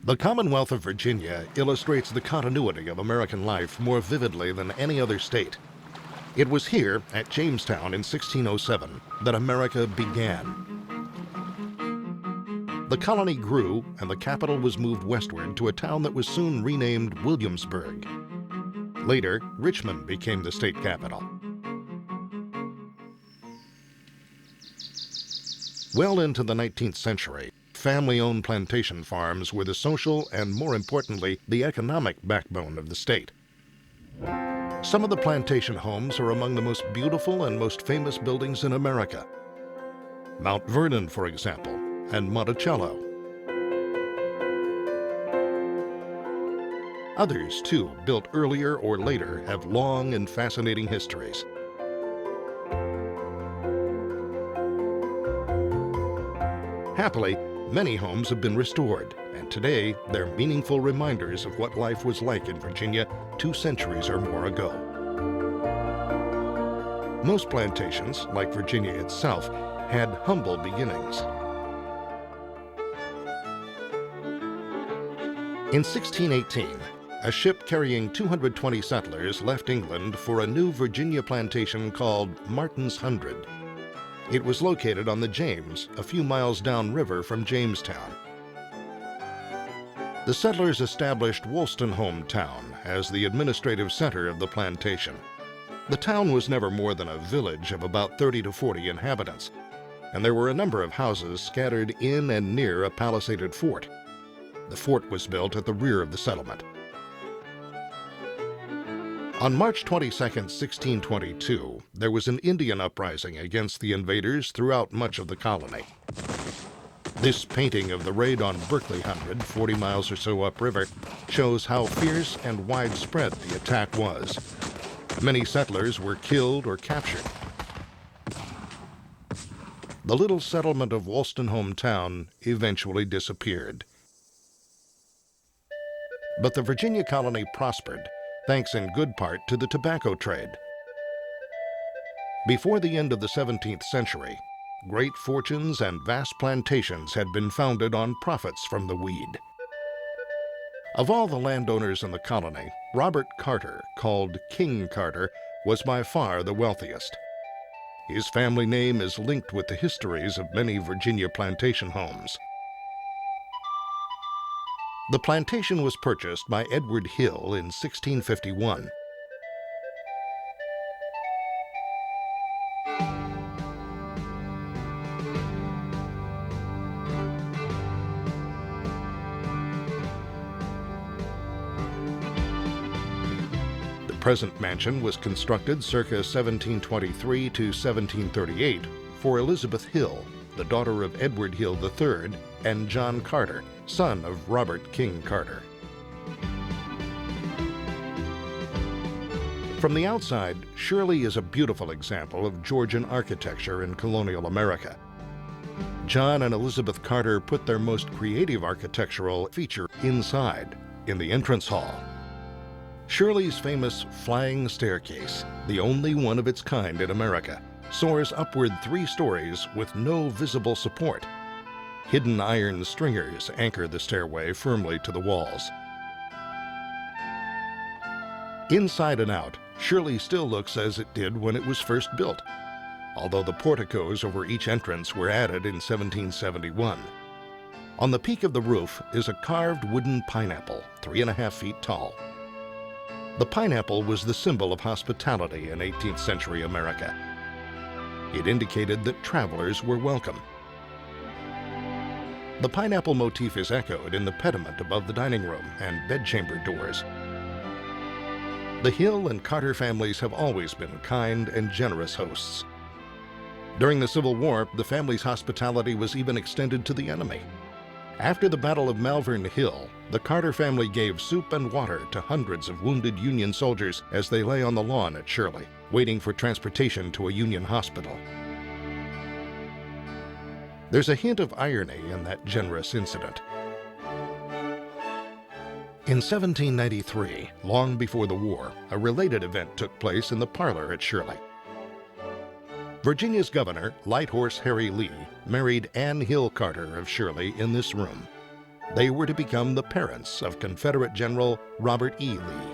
The Commonwealth of Virginia illustrates the continuity of American life more vividly than any other state. It was here, at Jamestown in 1607, that America began. The colony grew, and the capital was moved westward to a town that was soon renamed Williamsburg. Later, Richmond became the state capital. Well into the 19th century, family-owned plantation farms were the social and, more importantly, the economic backbone of the state. Some of the plantation homes are among the most beautiful and most famous buildings in America. Mount Vernon, for example, and Monticello. Others, too, built earlier or later, have long and fascinating histories. Happily, many homes have been restored, and today they're meaningful reminders of what life was like in Virginia 2 centuries or more ago. Most plantations, like Virginia itself, had humble beginnings. In 1618, a ship carrying 220 settlers left England for a new Virginia plantation called Martin's Hundred. It was located on the James, a few miles downriver from Jamestown. The settlers established Wolstenholme Town as the administrative center of the plantation. The town was never more than a village of about 30 to 40 inhabitants, and there were a number of houses scattered in and near a palisaded fort. The fort was built at the rear of the settlement. On March 22, 1622, there was an Indian uprising against the invaders throughout much of the colony. This painting of the raid on Berkeley Hundred, 40 miles or so upriver, shows how fierce and widespread the attack was. Many settlers were killed or captured. The little settlement of Wolstenholme Town eventually disappeared. But the Virginia colony prospered, thanks in good part to the tobacco trade. Before the end of the 17th century, great fortunes and vast plantations had been founded on profits from the weed. Of all the landowners in the colony, Robert Carter, called King Carter, was by far the wealthiest. His family name is linked with the histories of many Virginia plantation homes. The plantation was purchased by Edward Hill in 1651. The present mansion was constructed circa 1723 to 1738 for Elizabeth Hill, the daughter of Edward Hill III and John Carter, son of Robert King Carter. From the outside, Shirley is a beautiful example of Georgian architecture in colonial America. John and Elizabeth Carter put their most creative architectural feature inside, in the entrance hall. Shirley's famous flying staircase, the only one of its kind in America, soars upward 3 stories with no visible support. Hidden iron stringers anchor the stairway firmly to the walls. Inside and out, Shirley still looks as it did when it was first built, although the porticos over each entrance were added in 1771. On the peak of the roof is a carved wooden pineapple, 3.5 feet tall. The pineapple was the symbol of hospitality in 18th century America. It indicated that travelers were welcome. The pineapple motif is echoed in the pediment above the dining room and bedchamber doors. The Hill and Carter families have always been kind and generous hosts. During the Civil War, the family's hospitality was even extended to the enemy. After the Battle of Malvern Hill, the Carter family gave soup and water to hundreds of wounded Union soldiers as they lay on the lawn at Shirley, waiting for transportation to a Union hospital. There's a hint of irony in that generous incident. In 1793, long before the war, a related event took place in the parlor at Shirley. Virginia's governor, Light Horse Harry Lee, married Anne Hill Carter of Shirley in this room. They were to become the parents of Confederate General Robert E. Lee.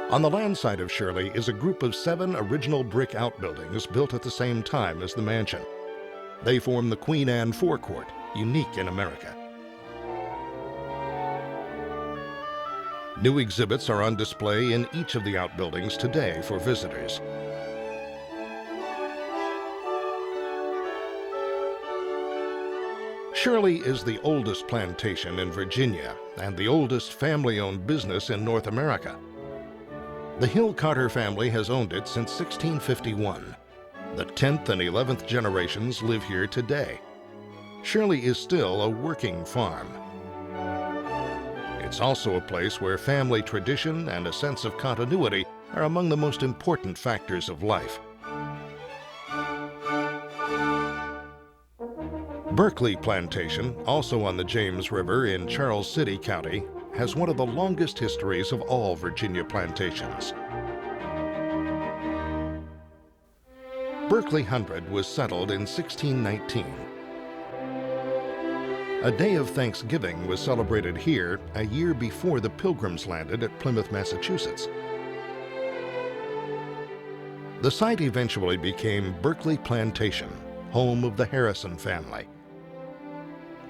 On the land side of Shirley is a group of 7 original brick outbuildings built at the same time as the mansion. They form the Queen Anne forecourt, unique in America. New exhibits are on display in each of the outbuildings today for visitors. Shirley is the oldest plantation in Virginia and the oldest family-owned business in North America. The Hill Carter family has owned it since 1651. The 10th and 11th generations live here today. Shirley is still a working farm. It's also a place where family tradition and a sense of continuity are among the most important factors of life. Berkeley Plantation, also on the James River in Charles City County, has one of the longest histories of all Virginia plantations. Berkeley Hundred was settled in 1619. A day of Thanksgiving was celebrated here a year before the Pilgrims landed at Plymouth, Massachusetts. The site eventually became Berkeley Plantation, home of the Harrison family.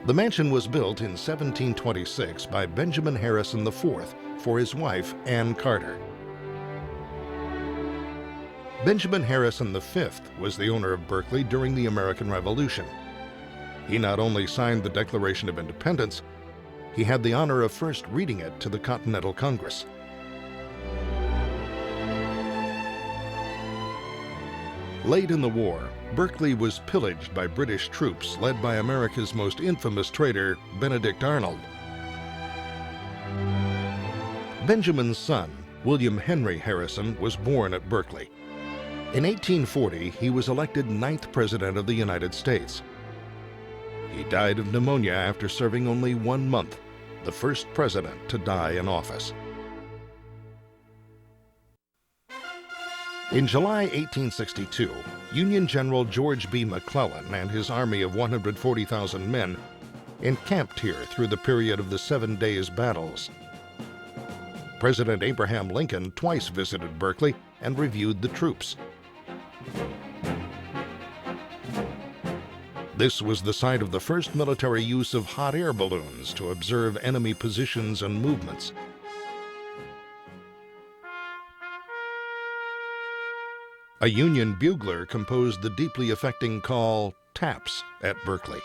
The mansion was built in 1726 by Benjamin Harrison IV for his wife, Anne Carter. Benjamin Harrison V was the owner of Berkeley during the American Revolution. He not only signed the Declaration of Independence, he had the honor of first reading it to the Continental Congress. Late in the war, Berkeley was pillaged by British troops led by America's most infamous traitor, Benedict Arnold. Benjamin's son, William Henry Harrison, was born at Berkeley. In 1840, he was elected 9th President of the United States. He died of pneumonia after serving only 1 month, the first president to die in office. In July 1862, Union General George B. McClellan and his army of 140,000 men encamped here through the period of the 7 Days' Battles. President Abraham Lincoln twice visited Berkeley and reviewed the troops. This was the site of the first military use of hot air balloons to observe enemy positions and movements. A Union bugler composed the deeply affecting call, "Taps," at Berkeley.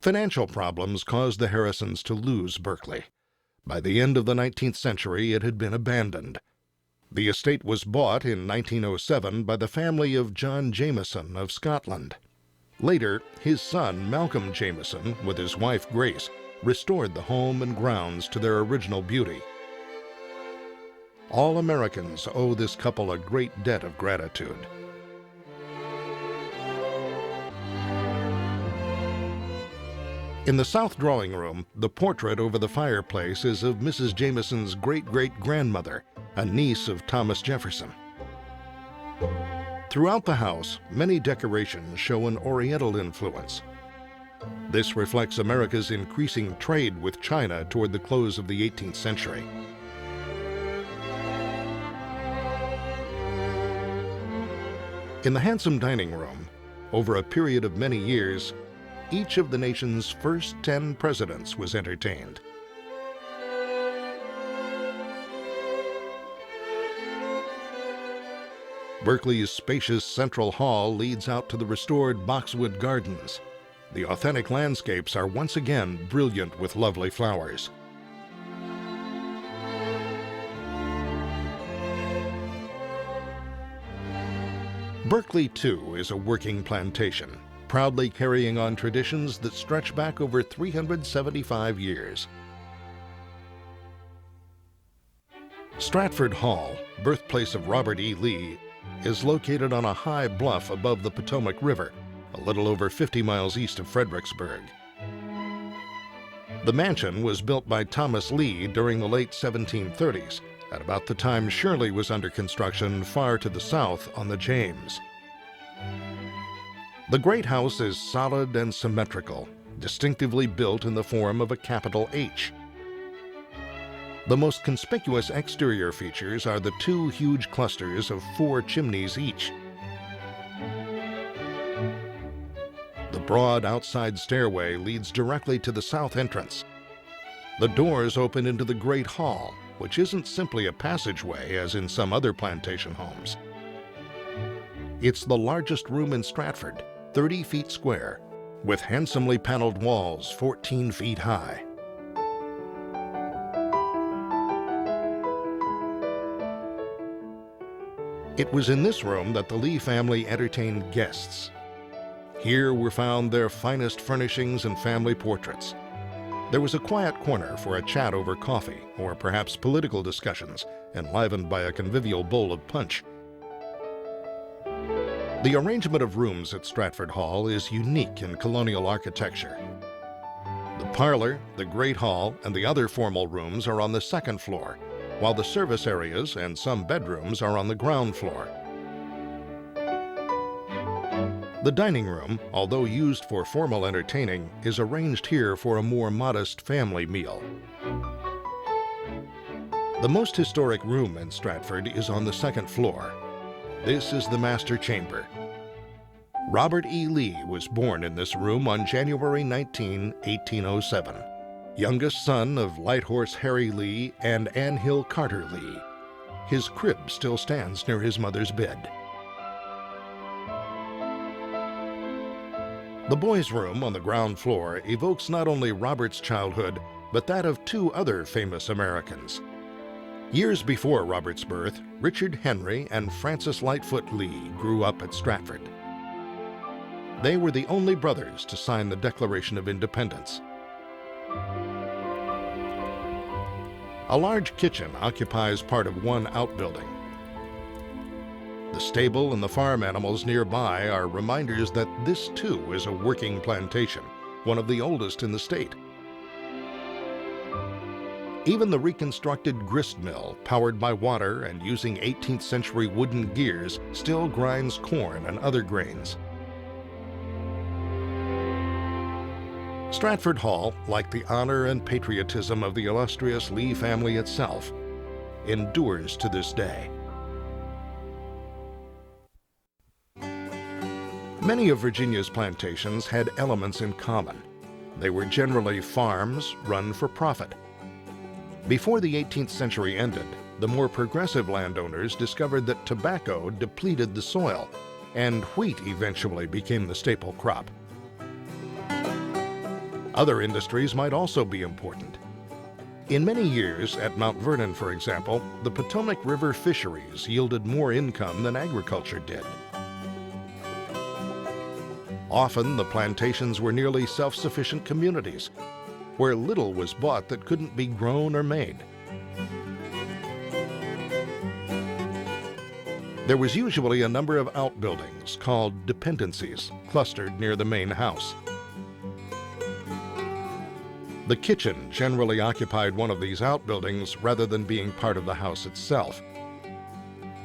Financial problems caused the Harrisons to lose Berkeley. By the end of the 19th century, it had been abandoned. The estate was bought in 1907 by the family of John Jameson of Scotland. Later, his son, Malcolm Jameson, with his wife Grace, restored the home and grounds to their original beauty. All Americans owe this couple a great debt of gratitude. In the south drawing room, the portrait over the fireplace is of Mrs. Jameson's great-great-grandmother, a niece of Thomas Jefferson. Throughout the house, many decorations show an Oriental influence. This reflects America's increasing trade with China toward the close of the 18th century. In the handsome dining room, over a period of many years, each of the nation's first 10 presidents was entertained. Berkeley's spacious central hall leads out to the restored boxwood gardens. The authentic landscapes are once again brilliant with lovely flowers. Berkeley, too, is a working plantation, proudly carrying on traditions that stretch back over 375 years. Stratford Hall, birthplace of Robert E. Lee, is located on a high bluff above the Potomac River, a little over 50 miles east of Fredericksburg. The mansion was built by Thomas Lee during the late 1730s, at about the time Shirley was under construction far to the south on the James. The great house is solid and symmetrical, distinctively built in the form of a capital H. The most conspicuous exterior features are the 2 huge clusters of 4 chimneys each. The broad outside stairway leads directly to the south entrance. The doors open into the Great Hall, which isn't simply a passageway as in some other plantation homes. It's the largest room in Stratford, 30 feet square, with handsomely paneled walls 14 feet high. It was in this room that the Lee family entertained guests. Here were found their finest furnishings and family portraits. There was a quiet corner for a chat over coffee or perhaps political discussions, enlivened by a convivial bowl of punch. The arrangement of rooms at Stratford Hall is unique in colonial architecture. The parlor, the Great Hall, and the other formal rooms are on the 2nd floor, while the service areas and some bedrooms are on the ground floor. The dining room, although used for formal entertaining, is arranged here for a more modest family meal. The most historic room in Stratford is on the second floor. This is the master chamber. Robert E. Lee was born in this room on January 19, 1807, youngest son of Light Horse Harry Lee and Ann Hill Carter Lee. His crib still stands near his mother's bed. The boys' room on the ground floor evokes not only Robert's childhood, but that of two other famous Americans. Years before Robert's birth, Richard Henry and Francis Lightfoot Lee grew up at Stratford. They were the only brothers to sign the Declaration of Independence. A large kitchen occupies part of one outbuilding. The stable and the farm animals nearby are reminders that this too is a working plantation, one of the oldest in the state. Even the reconstructed grist mill, powered by water and using 18th century wooden gears, still grinds corn and other grains. Stratford Hall, like the honor and patriotism of the illustrious Lee family itself, endures to this day. Many of Virginia's plantations had elements in common. They were generally farms run for profit. Before the 18th century ended, the more progressive landowners discovered that tobacco depleted the soil, and wheat eventually became the staple crop. Other industries might also be important. In many years, at Mount Vernon, for example, the Potomac River fisheries yielded more income than agriculture did. Often, the plantations were nearly self-sufficient communities, where little was bought that couldn't be grown or made. There was usually a number of outbuildings called dependencies clustered near the main house. The kitchen generally occupied one of these outbuildings rather than being part of the house itself.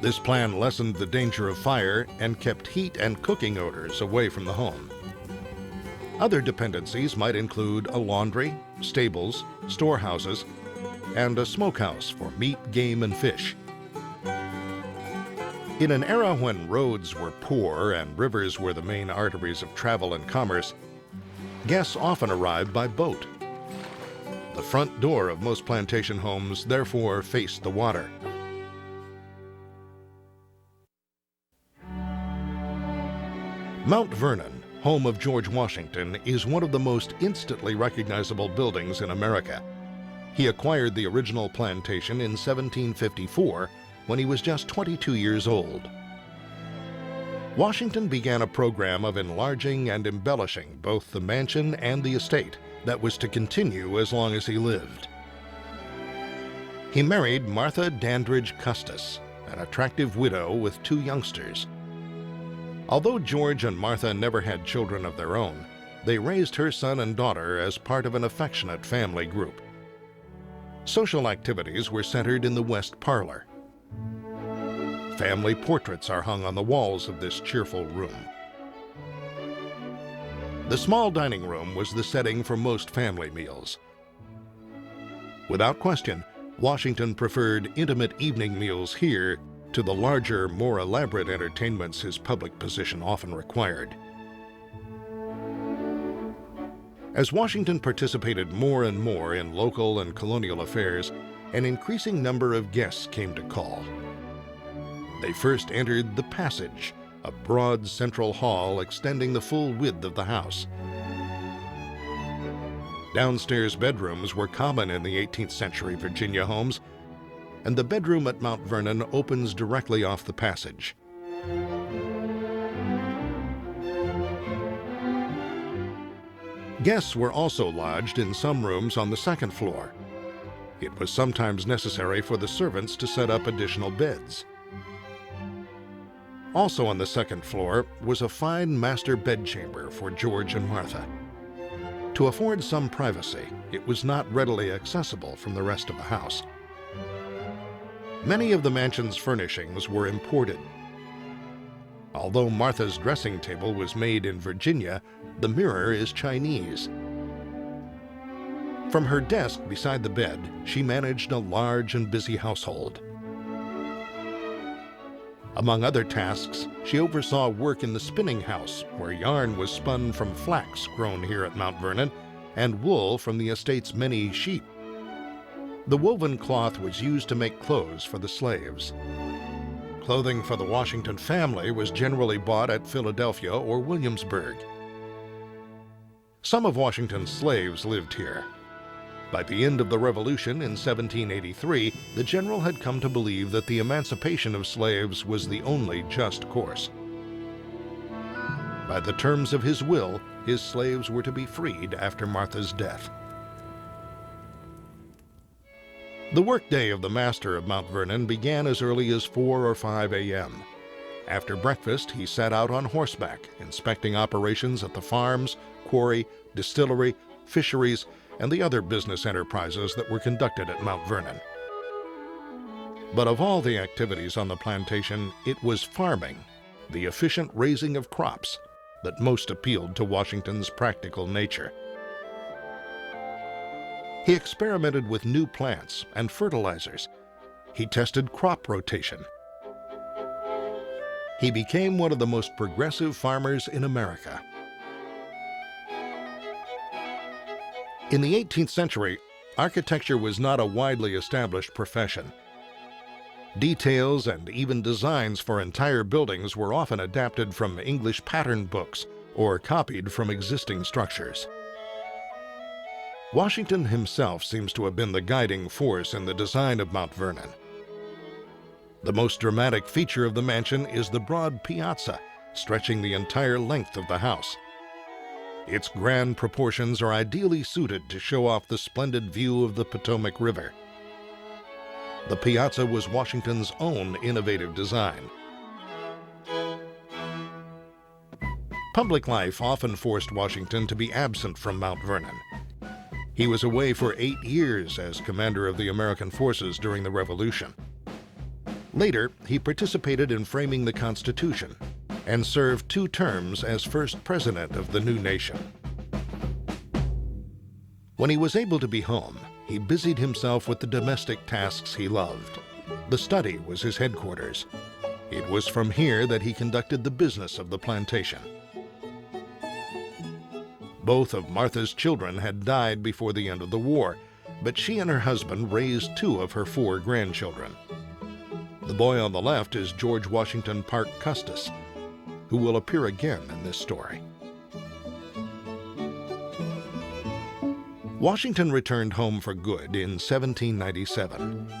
This plan lessened the danger of fire and kept heat and cooking odors away from the home. Other dependencies might include a laundry, stables, storehouses, and a smokehouse for meat, game, and fish. In an era when roads were poor and rivers were the main arteries of travel and commerce, guests often arrived by boat. The front door of most plantation homes therefore faced the water. Mount Vernon, home of George Washington, is one of the most instantly recognizable buildings in America. He acquired the original plantation in 1754 when he was just 22 years old. Washington began a program of enlarging and embellishing both the mansion and the estate that was to continue as long as he lived. He married Martha Dandridge Custis, an attractive widow with two youngsters. Although George and Martha never had children of their own, they raised her son and daughter as part of an affectionate family group. Social activities were centered in the west parlor. Family portraits are hung on the walls of this cheerful room. The small dining room was the setting for most family meals. Without question, Washington preferred intimate evening meals here to the larger, more elaborate entertainments his public position often required. As Washington participated more and more in local and colonial affairs, an increasing number of guests came to call. They first entered the Passage, a broad central hall extending the full width of the house. Downstairs bedrooms were common in the 18th century Virginia homes, and the bedroom at Mount Vernon opens directly off the passage. Guests were also lodged in some rooms on the second floor. It was sometimes necessary for the servants to set up additional beds. Also on the second floor was a fine master bedchamber for George and Martha. To afford some privacy, it was not readily accessible from the rest of the house. Many of the mansion's furnishings were imported. Although Martha's dressing table was made in Virginia, the mirror is Chinese. From her desk beside the bed, she managed a large and busy household. Among other tasks, she oversaw work in the spinning house, where yarn was spun from flax grown here at Mount Vernon and wool from the estate's many sheep. The woven cloth was used to make clothes for the slaves. Clothing for the Washington family was generally bought at Philadelphia or Williamsburg. Some of Washington's slaves lived here. By the end of the Revolution in 1783, the general had come to believe that the emancipation of slaves was the only just course. By the terms of his will, his slaves were to be freed after Martha's death. The workday of the master of Mount Vernon began as early as 4 or 5 a.m. After breakfast, he set out on horseback, inspecting operations at the farms, quarry, distillery, fisheries, and the other business enterprises that were conducted at Mount Vernon. But of all the activities on the plantation, it was farming, the efficient raising of crops, that most appealed to Washington's practical nature. He experimented with new plants and fertilizers. He tested crop rotation. He became one of the most progressive farmers in America. In the 18th century, architecture was not a widely established profession. Details and even designs for entire buildings were often adapted from English pattern books or copied from existing structures. Washington himself seems to have been the guiding force in the design of Mount Vernon. The most dramatic feature of the mansion is the broad piazza, stretching the entire length of the house. Its grand proportions are ideally suited to show off the splendid view of the Potomac River. The piazza was Washington's own innovative design. Public life often forced Washington to be absent from Mount Vernon. He was away for 8 years as commander of the American forces during the Revolution. Later, he participated in framing the Constitution and served 2 terms as first president of the new nation. When he was able to be home, he busied himself with the domestic tasks he loved. The study was his headquarters. It was from here that he conducted the business of the plantation. Both of Martha's children had died before the end of the war, but she and her husband raised 2 of her 4 grandchildren. The boy on the left is George Washington Parke Custis, who will appear again in this story. Washington returned home for good in 1797.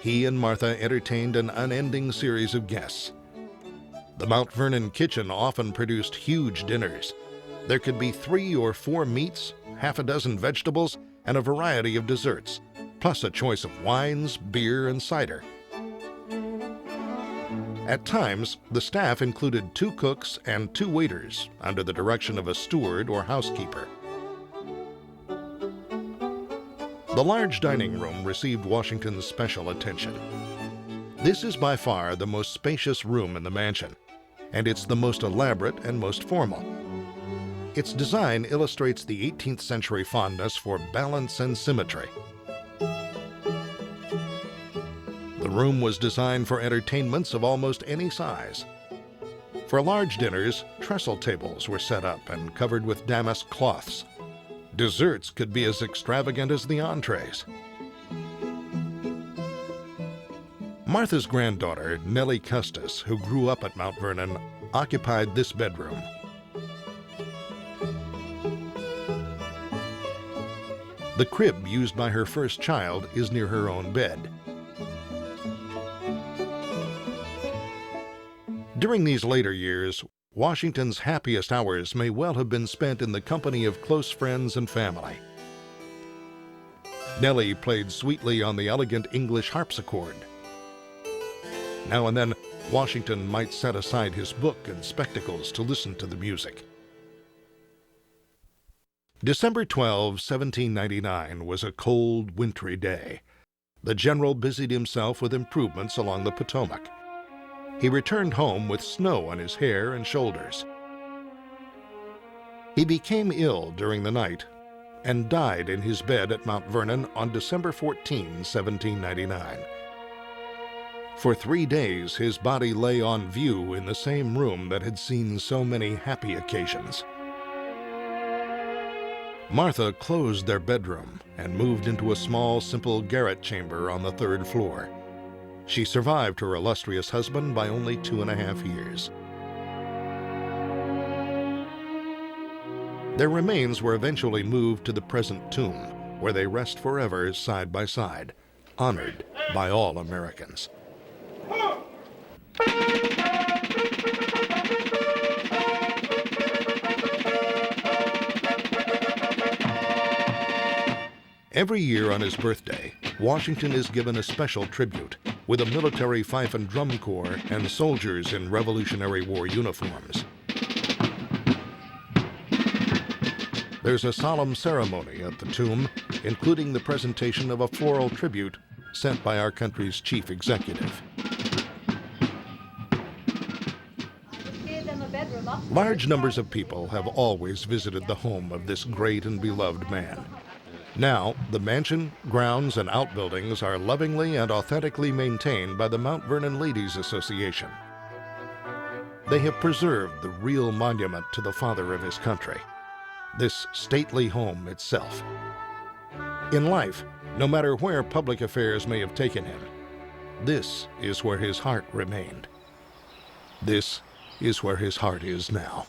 He and Martha entertained an unending series of guests. The Mount Vernon kitchen often produced huge dinners. There could be 3 or 4 meats, half a dozen vegetables, and a variety of desserts, plus a choice of wines, beer, and cider. At times, the staff included 2 cooks and 2 waiters under the direction of a steward or housekeeper. The large dining room received Washington's special attention. This is by far the most spacious room in the mansion, and it's the most elaborate and most formal. Its design illustrates the 18th century fondness for balance and symmetry. The room was designed for entertainments of almost any size. For large dinners, trestle tables were set up and covered with damask cloths. Desserts could be as extravagant as the entrees. Martha's granddaughter, Nellie Custis, who grew up at Mount Vernon, occupied this bedroom. The crib used by her first child is near her own bed. During these later years, Washington's happiest hours may well have been spent in the company of close friends and family. Nellie played sweetly on the elegant English harpsichord. Now and then, Washington might set aside his book and spectacles to listen to the music. December 12, 1799 was a cold, wintry day. The general busied himself with improvements along the Potomac. He returned home with snow on his hair and shoulders. He became ill during the night and died in his bed at Mount Vernon on December 14, 1799. For 3 days, his body lay on view in the same room that had seen so many happy occasions. Martha closed their bedroom and moved into a small, simple garret chamber on the 3rd floor. She survived her illustrious husband by only 2.5 years. Their remains were eventually moved to the present tomb, where they rest forever side by side, honored by all Americans. Every year on his birthday, Washington is given a special tribute with a military fife and drum corps and soldiers in Revolutionary War uniforms. There's a solemn ceremony at the tomb, including the presentation of a floral tribute sent by our country's chief executive. Large numbers of people have always visited the home of this great and beloved man. Now, the mansion, grounds, and outbuildings are lovingly and authentically maintained by the Mount Vernon Ladies Association. They have preserved the real monument to the father of his country, this stately home itself. In life, no matter where public affairs may have taken him, this is where his heart remained. This is where his heart is now.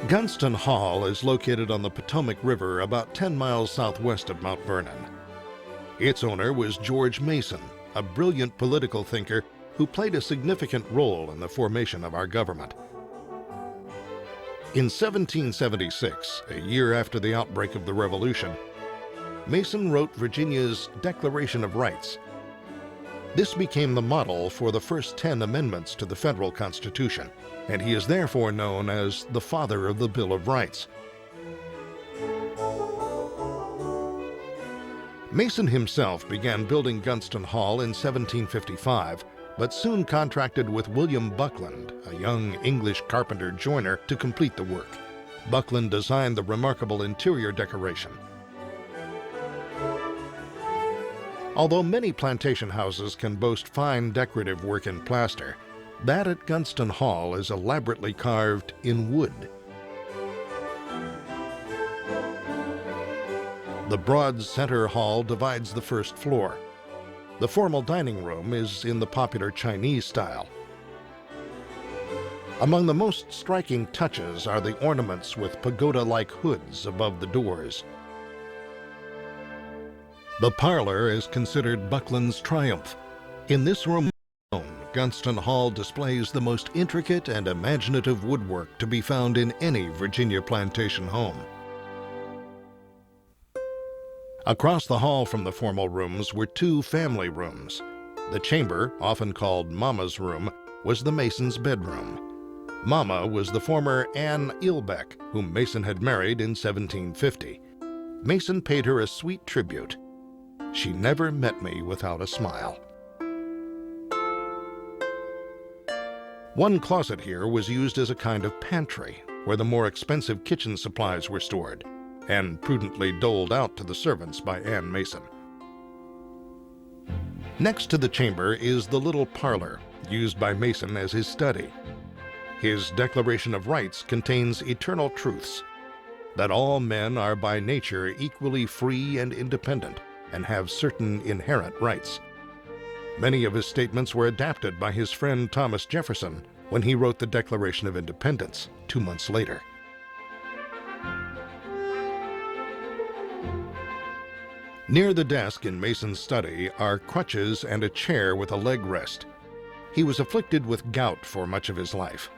Gunston Hall is located on the Potomac River about 10 miles southwest of Mount Vernon. Its owner was George Mason, a brilliant political thinker who played a significant role in the formation of our government. In 1776, a year after the outbreak of the Revolution, Mason wrote Virginia's Declaration of Rights. This became the model for the first 10 amendments to the federal Constitution, and he is therefore known as the father of the Bill of Rights. Mason himself began building Gunston Hall in 1755, but soon contracted with William Buckland, a young English carpenter joiner, to complete the work. Buckland designed the remarkable interior decoration. Although many plantation houses can boast fine decorative work in plaster, that at Gunston Hall is elaborately carved in wood. The broad center hall divides the first floor. The formal dining room is in the popular Chinese style. Among the most striking touches are the ornaments with pagoda-like hoods above the doors. The parlor is considered Buckland's triumph. In this room alone, Gunston Hall displays the most intricate and imaginative woodwork to be found in any Virginia plantation home. Across the hall from the formal rooms were 2 family rooms. The chamber, often called Mama's room, was the Mason's bedroom. Mama was the former Anne Ilbeck, whom Mason had married in 1750. Mason paid her a sweet tribute. She never met me without a smile. One closet here was used as a kind of pantry, where the more expensive kitchen supplies were stored, and prudently doled out to the servants by Anne Mason. Next to the chamber is the little parlor, used by Mason as his study. His Declaration of Rights contains eternal truths, that all men are by nature equally free and independent, and have certain inherent rights. Many of his statements were adapted by his friend Thomas Jefferson when he wrote the Declaration of Independence 2 months later. Near the desk in Mason's study are crutches and a chair with a leg rest. He was afflicted with gout for much of his life.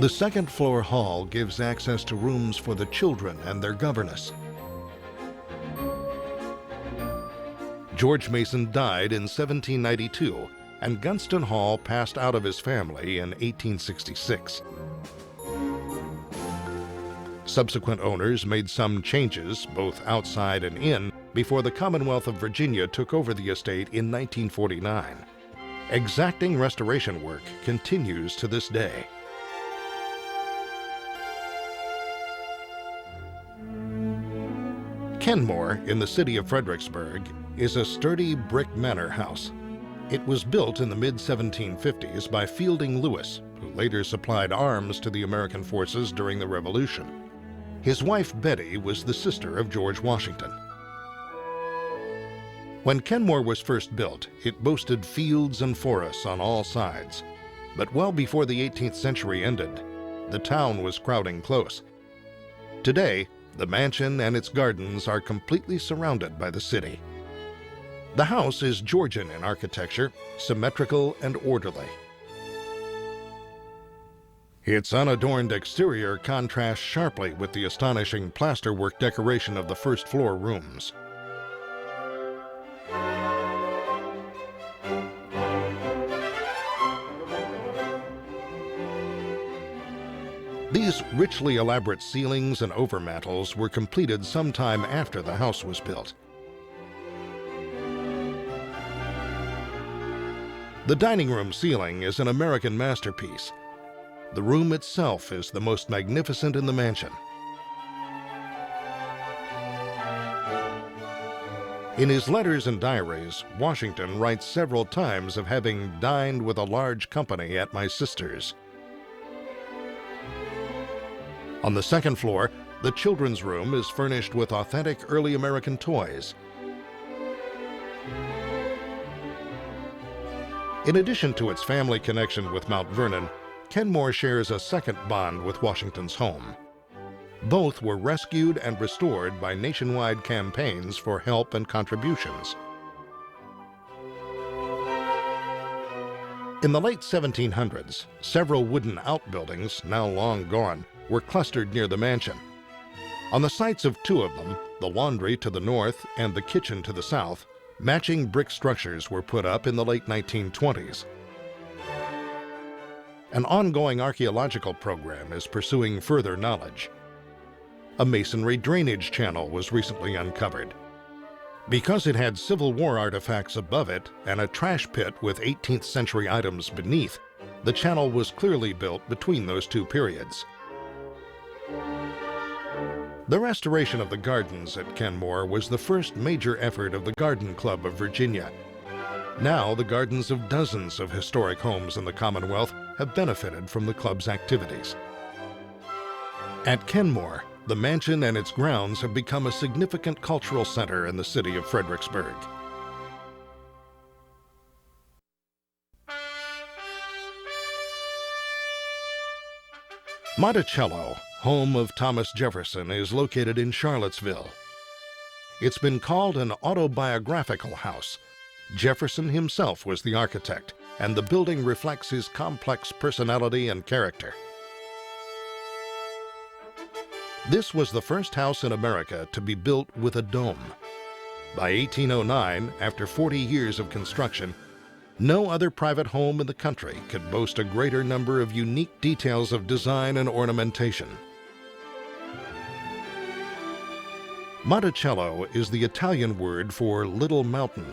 The second-floor hall gives access to rooms for the children and their governess. George Mason died in 1792, and Gunston Hall passed out of his family in 1866. Subsequent owners made some changes, both outside and in, before the Commonwealth of Virginia took over the estate in 1949. Exacting restoration work continues to this day. Kenmore, in the city of Fredericksburg, is a sturdy brick manor house. It was built in the mid-1750s by Fielding Lewis, who later supplied arms to the American forces during the Revolution. His wife, Betty, was the sister of George Washington. When Kenmore was first built, it boasted fields and forests on all sides. But well before the 18th century ended, the town was crowding close. Today, the mansion and its gardens are completely surrounded by the city. The house is Georgian in architecture, symmetrical and orderly. Its unadorned exterior contrasts sharply with the astonishing plasterwork decoration of the first floor rooms. These richly elaborate ceilings and overmantels were completed sometime after the house was built. The dining room ceiling is an American masterpiece. The room itself is the most magnificent in the mansion. In his letters and diaries, Washington writes several times of having dined with a large company at my sister's. On the second floor, the children's room is furnished with authentic early American toys. In addition to its family connection with Mount Vernon, Kenmore shares a second bond with Washington's home. Both were rescued and restored by nationwide campaigns for help and contributions. In the late 1700s, several wooden outbuildings, now long gone, were clustered near the mansion. On the sites of two of them, the laundry to the north and the kitchen to the south, matching brick structures were put up in the late 1920s. An ongoing archaeological program is pursuing further knowledge. A masonry drainage channel was recently uncovered. Because it had Civil War artifacts above it and a trash pit with 18th century items beneath, the channel was clearly built between those two periods. The restoration of the gardens at Kenmore was the first major effort of the Garden Club of Virginia. Now, the gardens of dozens of historic homes in the Commonwealth have benefited from the club's activities. At Kenmore, the mansion and its grounds have become a significant cultural center in the city of Fredericksburg. Monticello, home of Thomas Jefferson, is located in Charlottesville. It's been called an autobiographical house. Jefferson himself was the architect, and the building reflects his complex personality and character. This was the first house in America to be built with a dome. By 1809, after 40 years of construction, no other private home in the country could boast a greater number of unique details of design and ornamentation. Monticello is the Italian word for little mountain.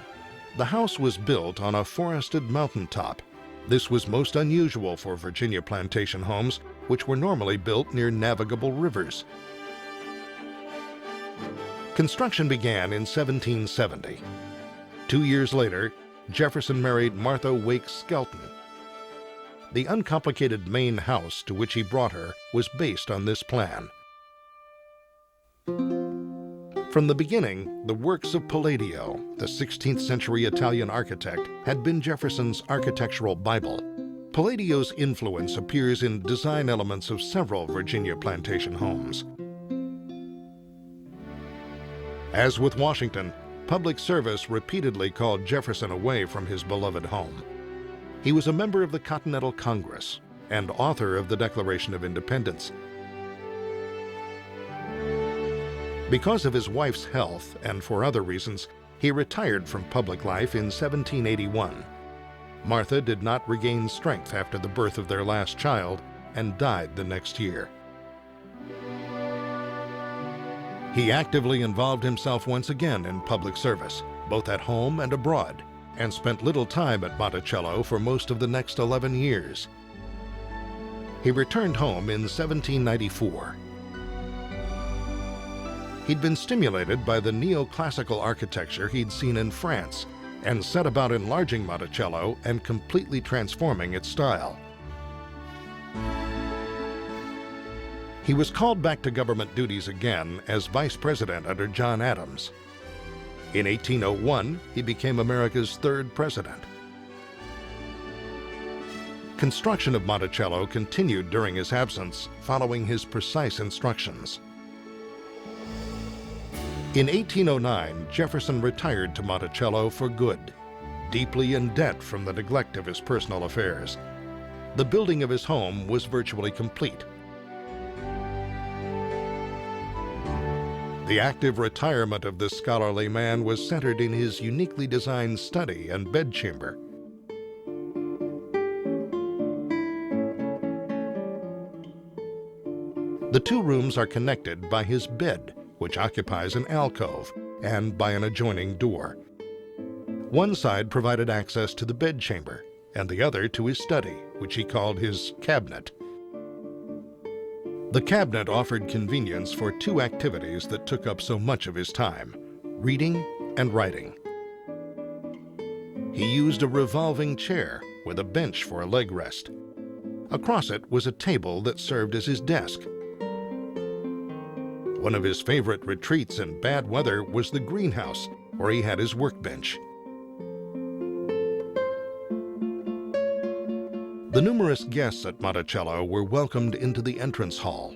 The house was built on a forested mountaintop. This was most unusual for Virginia plantation homes, which were normally built near navigable rivers. Construction began in 1770. 2 years later, Jefferson married Martha Wake Skelton. The uncomplicated main house to which he brought her was based on this plan. From the beginning, the works of Palladio, the 16th century Italian architect, had been Jefferson's architectural Bible. Palladio's influence appears in design elements of several Virginia plantation homes. As with Washington, public service repeatedly called Jefferson away from his beloved home. He was a member of the Continental Congress and author of the Declaration of Independence. Because of his wife's health and for other reasons, he retired from public life in 1781. Martha did not regain strength after the birth of their last child and died the next year. He actively involved himself once again in public service, both at home and abroad, and spent little time at Monticello for most of the next 11 years. He returned home in 1794. He'd been stimulated by the neoclassical architecture he'd seen in France and set about enlarging Monticello and completely transforming its style. He was called back to government duties again as vice president under John Adams. In 1801, he became America's third president. Construction of Monticello continued during his absence, following his precise instructions. In 1809, Jefferson retired to Monticello for good, deeply in debt from the neglect of his personal affairs. The building of his home was virtually complete. The active retirement of this scholarly man was centered in his uniquely designed study and bedchamber. The two rooms are connected by his bed, which occupies an alcove, and by an adjoining door. One side provided access to the bedchamber, and the other to his study, which he called his cabinet. The cabinet offered convenience for two activities that took up so much of his time: reading and writing. He used a revolving chair with a bench for a leg rest. Across it was a table that served as his desk. One of his favorite retreats in bad weather was the greenhouse, where he had his workbench. The numerous guests at Monticello were welcomed into the entrance hall.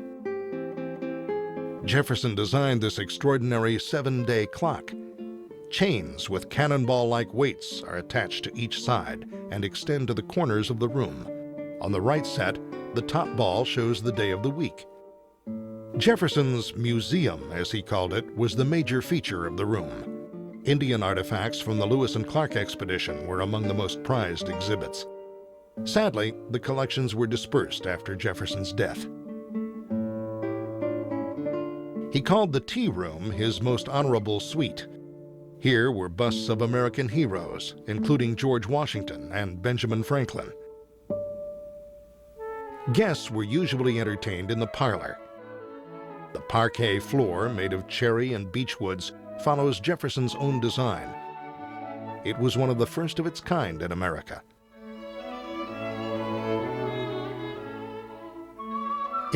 Jefferson designed this extraordinary 7-day clock. Chains with cannonball-like weights are attached to each side and extend to the corners of the room. On the right set, the top ball shows the day of the week. Jefferson's museum, as he called it, was the major feature of the room. Indian artifacts from the Lewis and Clark expedition were among the most prized exhibits. Sadly, the collections were dispersed after Jefferson's death. He called the tea room his most honorable suite. Here were busts of American heroes, including George Washington and Benjamin Franklin. Guests were usually entertained in the parlor. The parquet floor, made of cherry and beechwoods, follows Jefferson's own design. It was one of the first of its kind in America.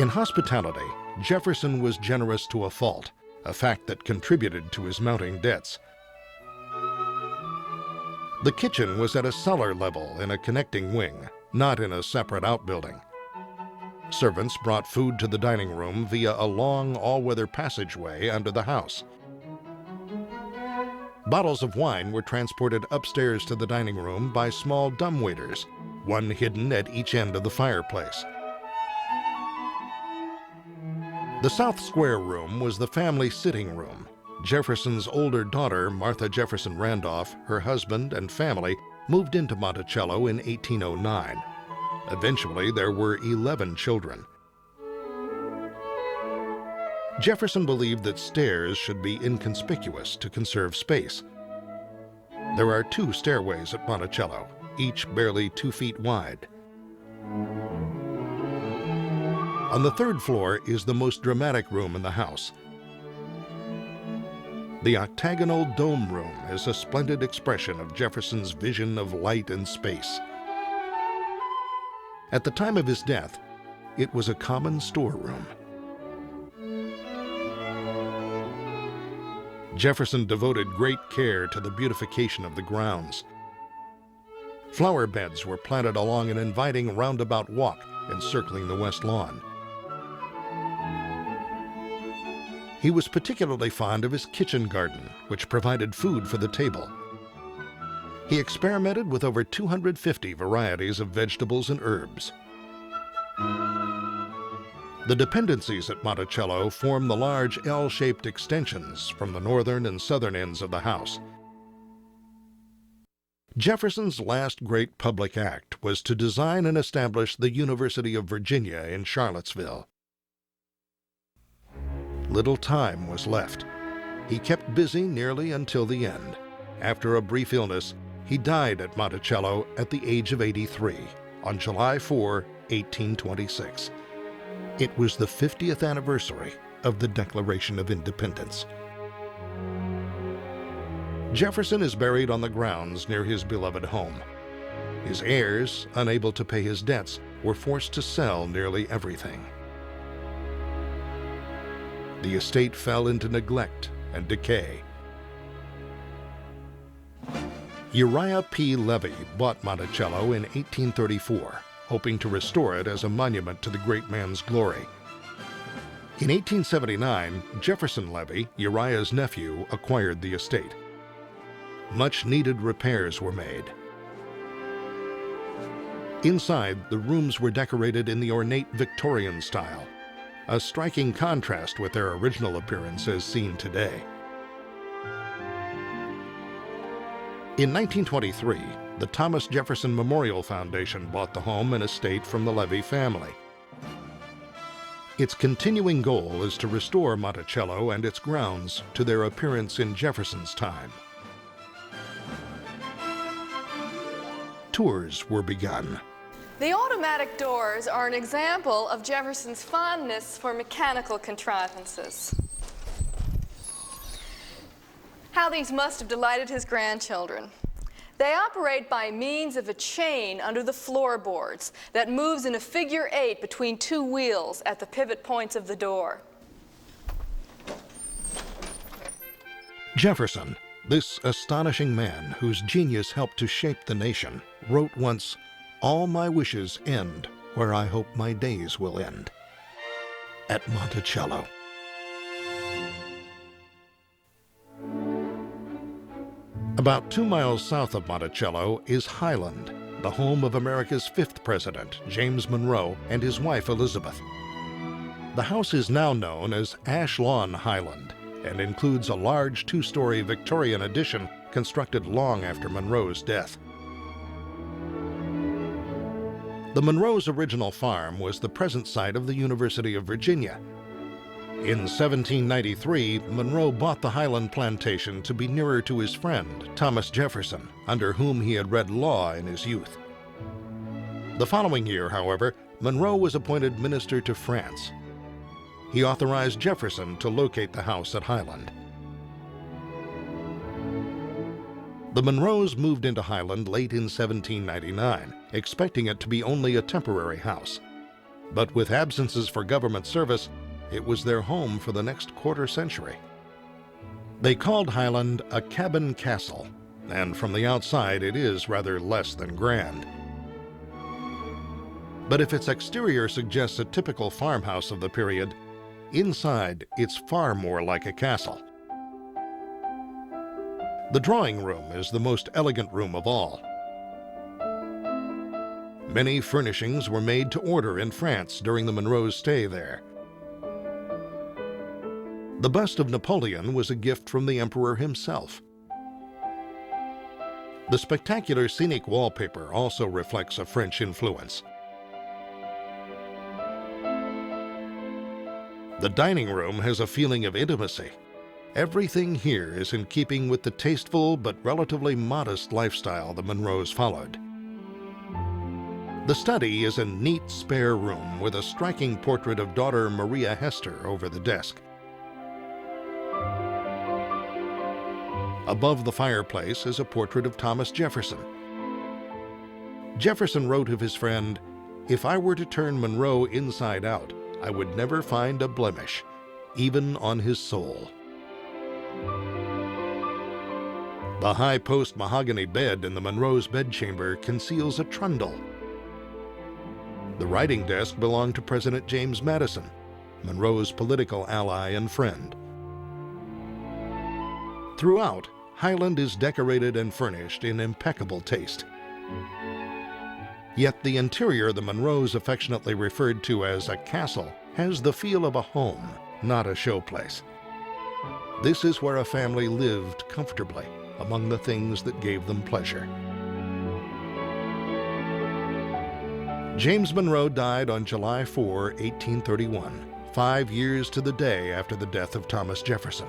In hospitality, Jefferson was generous to a fault, a fact that contributed to his mounting debts. The kitchen was at a cellar level in a connecting wing, not in a separate outbuilding. Servants brought food to the dining room via a long, all-weather passageway under the house. Bottles of wine were transported upstairs to the dining room by small dumbwaiters, one hidden at each end of the fireplace. The South Square room was the family sitting room. Jefferson's older daughter, Martha Jefferson Randolph, her husband, and family moved into Monticello in 1809. Eventually, there were 11 children. Jefferson believed that stairs should be inconspicuous to conserve space. There are 2 stairways at Monticello, each barely 2 feet wide. On the 3rd floor is the most dramatic room in the house. The octagonal dome room is a splendid expression of Jefferson's vision of light and space. At the time of his death, it was a common storeroom. Jefferson devoted great care to the beautification of the grounds. Flower beds were planted along an inviting roundabout walk encircling the west lawn. He was particularly fond of his kitchen garden, which provided food for the table. He experimented with over 250 varieties of vegetables and herbs. The dependencies at Monticello form the large L-shaped extensions from the northern and southern ends of the house. Jefferson's last great public act was to design and establish the University of Virginia in Charlottesville. Little time was left. He kept busy nearly until the end. After a brief illness, he died at Monticello at the age of 83 on July 4, 1826. It was the 50th anniversary of the Declaration of Independence. Jefferson is buried on the grounds near his beloved home. His heirs, unable to pay his debts, were forced to sell nearly everything. The estate fell into neglect and decay. Uriah P. Levy bought Monticello in 1834, hoping to restore it as a monument to the great man's glory. In 1879, Jefferson Levy, Uriah's nephew, acquired the estate. Much-needed repairs were made. Inside, the rooms were decorated in the ornate Victorian style, a striking contrast with their original appearance as seen today. In 1923, the Thomas Jefferson Memorial Foundation bought the home and estate from the Levy family. Its continuing goal is to restore Monticello and its grounds to their appearance in Jefferson's time. Tours were begun. The automatic doors are an example of Jefferson's fondness for mechanical contrivances. How these must have delighted his grandchildren. They operate by means of a chain under the floorboards that moves in a figure 8 between two wheels at the pivot points of the door. Jefferson, this astonishing man whose genius helped to shape the nation, wrote once, "All my wishes end where I hope my days will end." At Monticello. About 2 miles south of Monticello is Highland, the home of America's 5th president, James Monroe, and his wife Elizabeth. The house is now known as Ash Lawn Highland and includes a large 2-story Victorian addition constructed long after Monroe's death. The Monroe's original farm was the present site of the University of Virginia. In 1793, Monroe bought the Highland plantation to be nearer to his friend, Thomas Jefferson, under whom he had read law in his youth. The following year, however, Monroe was appointed minister to France. He authorized Jefferson to locate the house at Highland. The Monroes moved into Highland late in 1799, expecting it to be only a temporary house. But with absences for government service, it was their home for the next quarter century. They called Highland a cabin castle, and from the outside it is rather less than grand. But if its exterior suggests a typical farmhouse of the period, inside it's far more like a castle. The drawing room is the most elegant room of all. Many furnishings were made to order in France during the Monroes' stay there. The bust of Napoleon was a gift from the emperor himself. The spectacular scenic wallpaper also reflects a French influence. The dining room has a feeling of intimacy. Everything here is in keeping with the tasteful but relatively modest lifestyle the Monroes followed. The study is a neat, spare room with a striking portrait of daughter Maria Hester over the desk. Above the fireplace is a portrait of Thomas Jefferson. Jefferson wrote of his friend, "If I were to turn Monroe inside out, I would never find a blemish, even on his soul." The high-post mahogany bed in the Monroes' bedchamber conceals a trundle. The writing desk belonged to President James Madison, Monroe's political ally and friend. Throughout, Highland is decorated and furnished in impeccable taste. Yet the interior the Monroes affectionately referred to as a castle has the feel of a home, not a showplace. This is where a family lived comfortably among the things that gave them pleasure. James Monroe died on July 4, 1831, 5 years to the day after the death of Thomas Jefferson.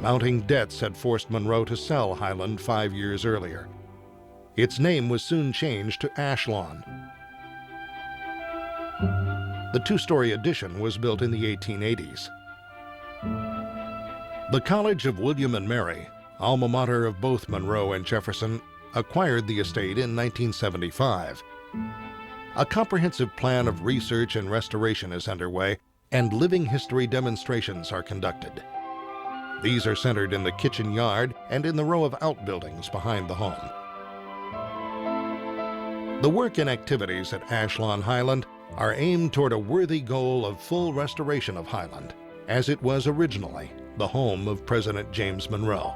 Mounting debts had forced Monroe to sell Highland 5 years earlier. Its name was soon changed to Ashlawn. The two-story addition was built in the 1880s. The College of William and Mary, alma mater of both Monroe and Jefferson, acquired the estate in 1975. A comprehensive plan of research and restoration is underway, and living history demonstrations are conducted. These are centered in the kitchen yard and in the row of outbuildings behind the home. The work and activities at Ashlawn Highland are aimed toward a worthy goal of full restoration of Highland, as it was originally the home of President James Monroe.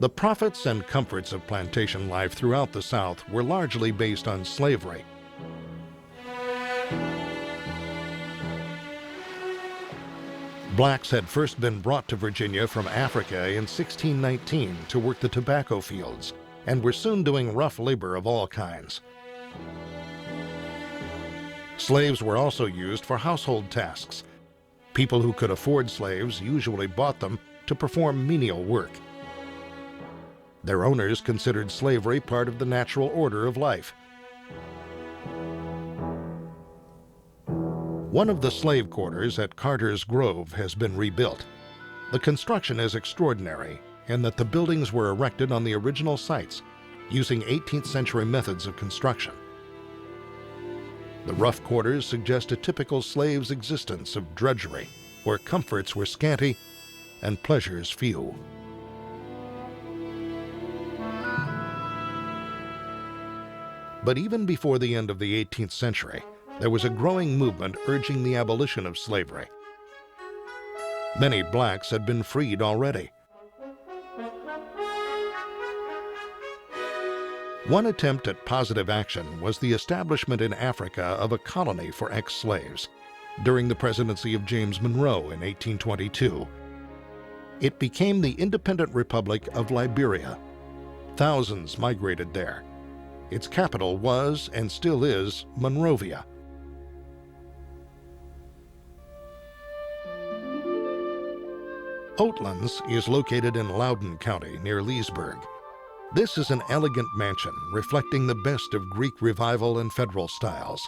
The profits and comforts of plantation life throughout the South were largely based on slavery. Blacks had first been brought to Virginia from Africa in 1619 to work the tobacco fields, and were soon doing rough labor of all kinds. Slaves were also used for household tasks. People who could afford slaves usually bought them to perform menial work. Their owners considered slavery part of the natural order of life. One of the slave quarters at Carter's Grove has been rebuilt. The construction is extraordinary in that the buildings were erected on the original sites using 18th century methods of construction. The rough quarters suggest a typical slave's existence of drudgery, where comforts were scanty and pleasures few. But even before the end of the 18th century, there was a growing movement urging the abolition of slavery. Many blacks had been freed already. One attempt at positive action was the establishment in Africa of a colony for ex-slaves during the presidency of James Monroe in 1822. It became the independent Republic of Liberia. Thousands migrated there. Its capital was, and still is, Monrovia. Oatlands is located in Loudoun County near Leesburg. This is an elegant mansion reflecting the best of Greek Revival and Federal styles.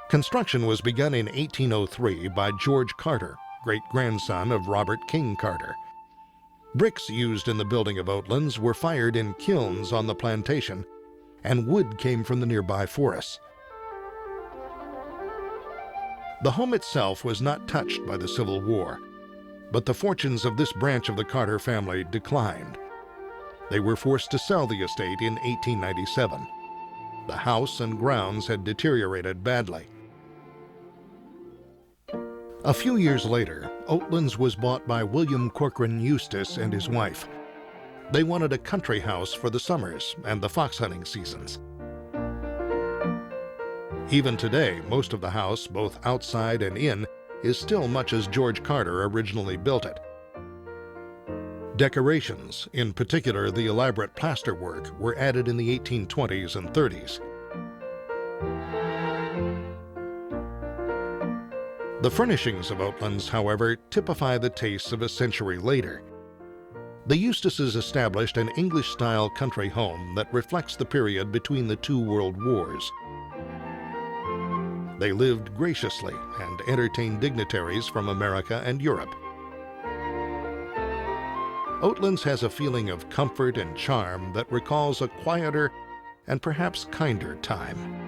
Construction was begun in 1803 by George Carter, great-grandson of Robert King Carter. Bricks used in the building of Oatlands were fired in kilns on the plantation, and wood came from the nearby forests. The home itself was not touched by the Civil War, but the fortunes of this branch of the Carter family declined. They were forced to sell the estate in 1897. The house and grounds had deteriorated badly. A few years later, Oatlands was bought by William Corcoran Eustis and his wife. They wanted a country house for the summers and the fox hunting seasons. Even today, most of the house, both outside and in, is still much as George Carter originally built it. Decorations, in particular the elaborate plasterwork, were added in the 1820s and 30s. The furnishings of Oatlands, however, typify the tastes of a century later. The Eustices established an English-style country home that reflects the period between the two world wars. They lived graciously and entertained dignitaries from America and Europe. Oatlands has a feeling of comfort and charm that recalls a quieter and perhaps kinder time.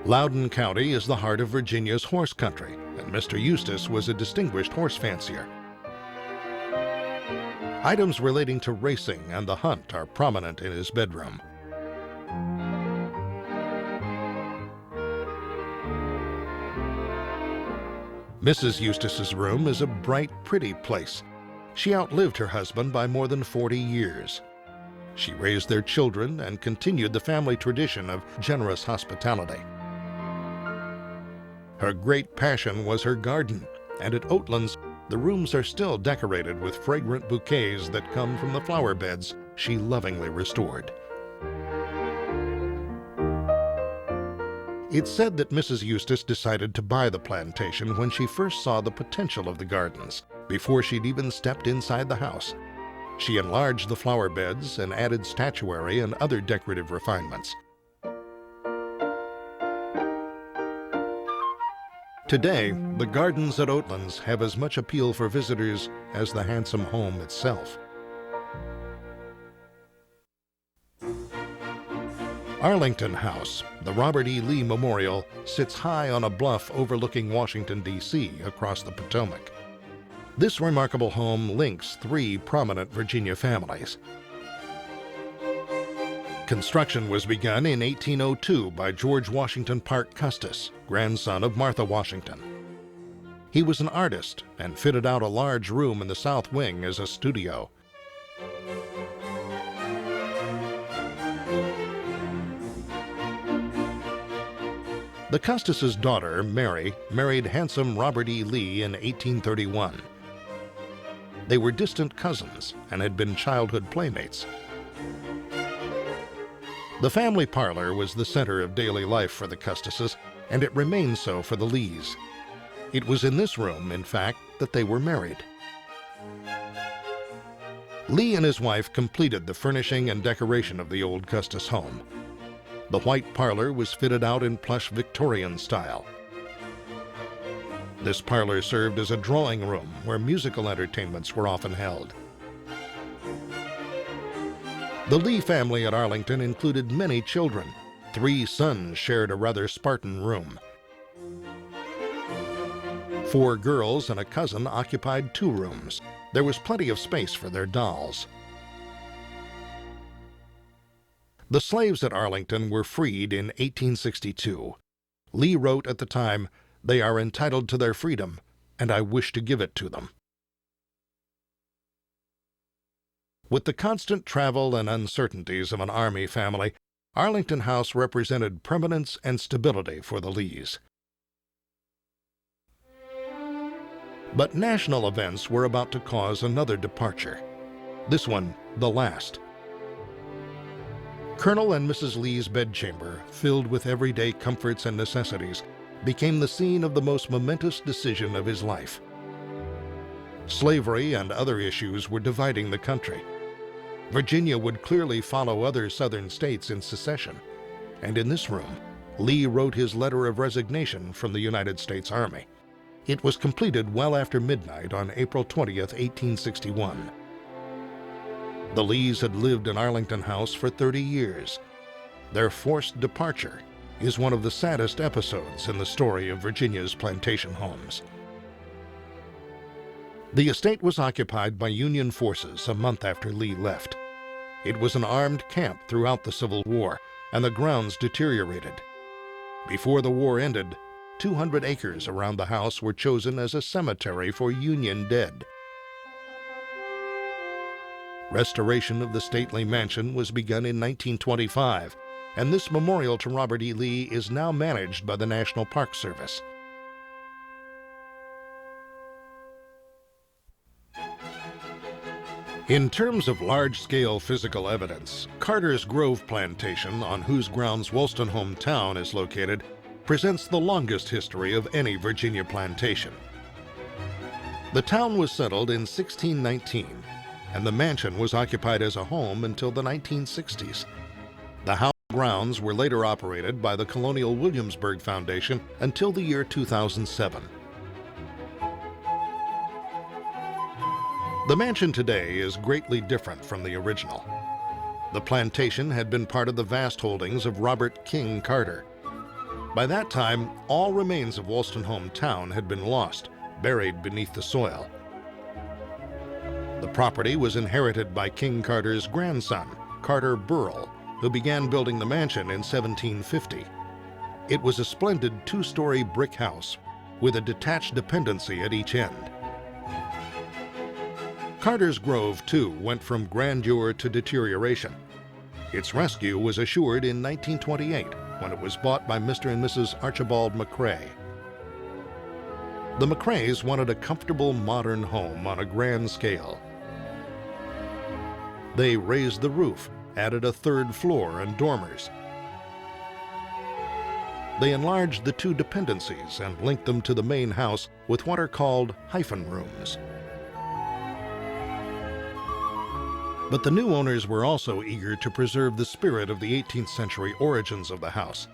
Loudoun County is the heart of Virginia's horse country, and Mr. Eustis was a distinguished horse fancier. Items relating to racing and the hunt are prominent in his bedroom. Mrs. Eustis's room is a bright, pretty place. She outlived her husband by more than 40 years. She raised their children and continued the family tradition of generous hospitality. Her great passion was her garden, and at Oatlands, the rooms are still decorated with fragrant bouquets that come from the flower beds she lovingly restored. It's said that Mrs. Eustace decided to buy the plantation when she first saw the potential of the gardens, before she'd even stepped inside the house. She enlarged the flower beds and added statuary and other decorative refinements. Today, the gardens at Oatlands have as much appeal for visitors as the handsome home itself. Arlington House, the Robert E. Lee Memorial, sits high on a bluff overlooking Washington, D.C., across the Potomac. This remarkable home links three prominent Virginia families. Construction was begun in 1802 by George Washington Parke Custis, grandson of Martha Washington. He was an artist and fitted out a large room in the south wing as a studio. The Custis' daughter, Mary, married handsome Robert E. Lee in 1831. They were distant cousins and had been childhood playmates. The family parlor was the center of daily life for the Custises, and it remained so for the Lees. It was in this room, in fact, that they were married. Lee and his wife completed the furnishing and decoration of the old Custis home. The white parlor was fitted out in plush Victorian style. This parlor served as a drawing room where musical entertainments were often held. The Lee family at Arlington included many children. 3 sons shared a rather Spartan room. 4 girls and a cousin occupied 2 rooms. There was plenty of space for their dolls. The slaves at Arlington were freed in 1862. Lee wrote at the time, "They are entitled to their freedom, and I wish to give it to them." With the constant travel and uncertainties of an Army family, Arlington House represented permanence and stability for the Lees. But national events were about to cause another departure. This one, the last. Colonel and Mrs. Lee's bedchamber, filled with everyday comforts and necessities, became the scene of the most momentous decision of his life. Slavery and other issues were dividing the country. Virginia would clearly follow other southern states in secession, and in this room, Lee wrote his letter of resignation from the United States Army. It was completed well after midnight on April 20th, 1861. The Lees had lived in Arlington House for 30 years. Their forced departure is one of the saddest episodes in the story of Virginia's plantation homes. The estate was occupied by Union forces a month after Lee left. It was an armed camp throughout the Civil War, and the grounds deteriorated. Before the war ended, 200 acres around the house were chosen as a cemetery for Union dead. Restoration of the stately mansion was begun in 1925, and this memorial to Robert E. Lee is now managed by the National Park Service. In terms of large-scale physical evidence, Carter's Grove Plantation, on whose grounds Wolstenholme Town is located, presents the longest history of any Virginia plantation. The town was settled in 1619, and the mansion was occupied as a home until the 1960s. The house grounds were later operated by the Colonial Williamsburg Foundation until the year 2007. The mansion today is greatly different from the original. The plantation had been part of the vast holdings of Robert King Carter. By that time, all remains of Wolstenholme Town had been lost, buried beneath the soil. The property was inherited by King Carter's grandson, Carter Burrell, who began building the mansion in 1750. It was a splendid 2-story brick house with a detached dependency at each end. Carter's Grove, too, went from grandeur to deterioration. Its rescue was assured in 1928 when it was bought by Mr. and Mrs. Archibald McCrae. The McCraes wanted a comfortable modern home on a grand scale. They raised the roof, added a 3rd floor and dormers. They enlarged the two dependencies and linked them to the main house with what are called hyphen rooms. But the new owners were also eager to preserve the spirit of the 18th century origins of the house.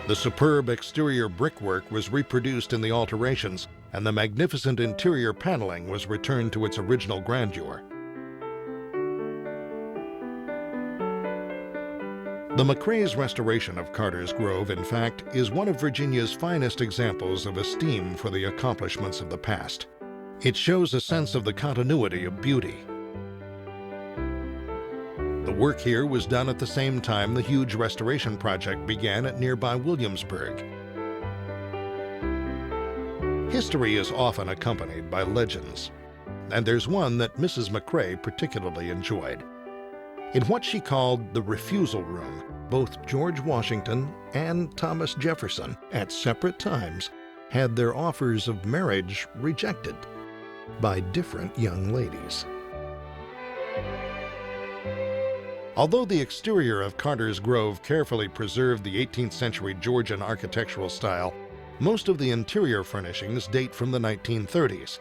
The superb exterior brickwork was reproduced in the alterations, and the magnificent interior paneling was returned to its original grandeur. The McCrae's restoration of Carter's Grove, in fact, is one of Virginia's finest examples of esteem for the accomplishments of the past. It shows a sense of the continuity of beauty. The work here was done at the same time the huge restoration project began at nearby Williamsburg. History is often accompanied by legends, and there's one that Mrs. McCrae particularly enjoyed. In what she called the refusal room, both George Washington and Thomas Jefferson, at separate times, had their offers of marriage rejected by different young ladies. Although the exterior of Carter's Grove carefully preserved the 18th century Georgian architectural style, most of the interior furnishings date from the 1930s.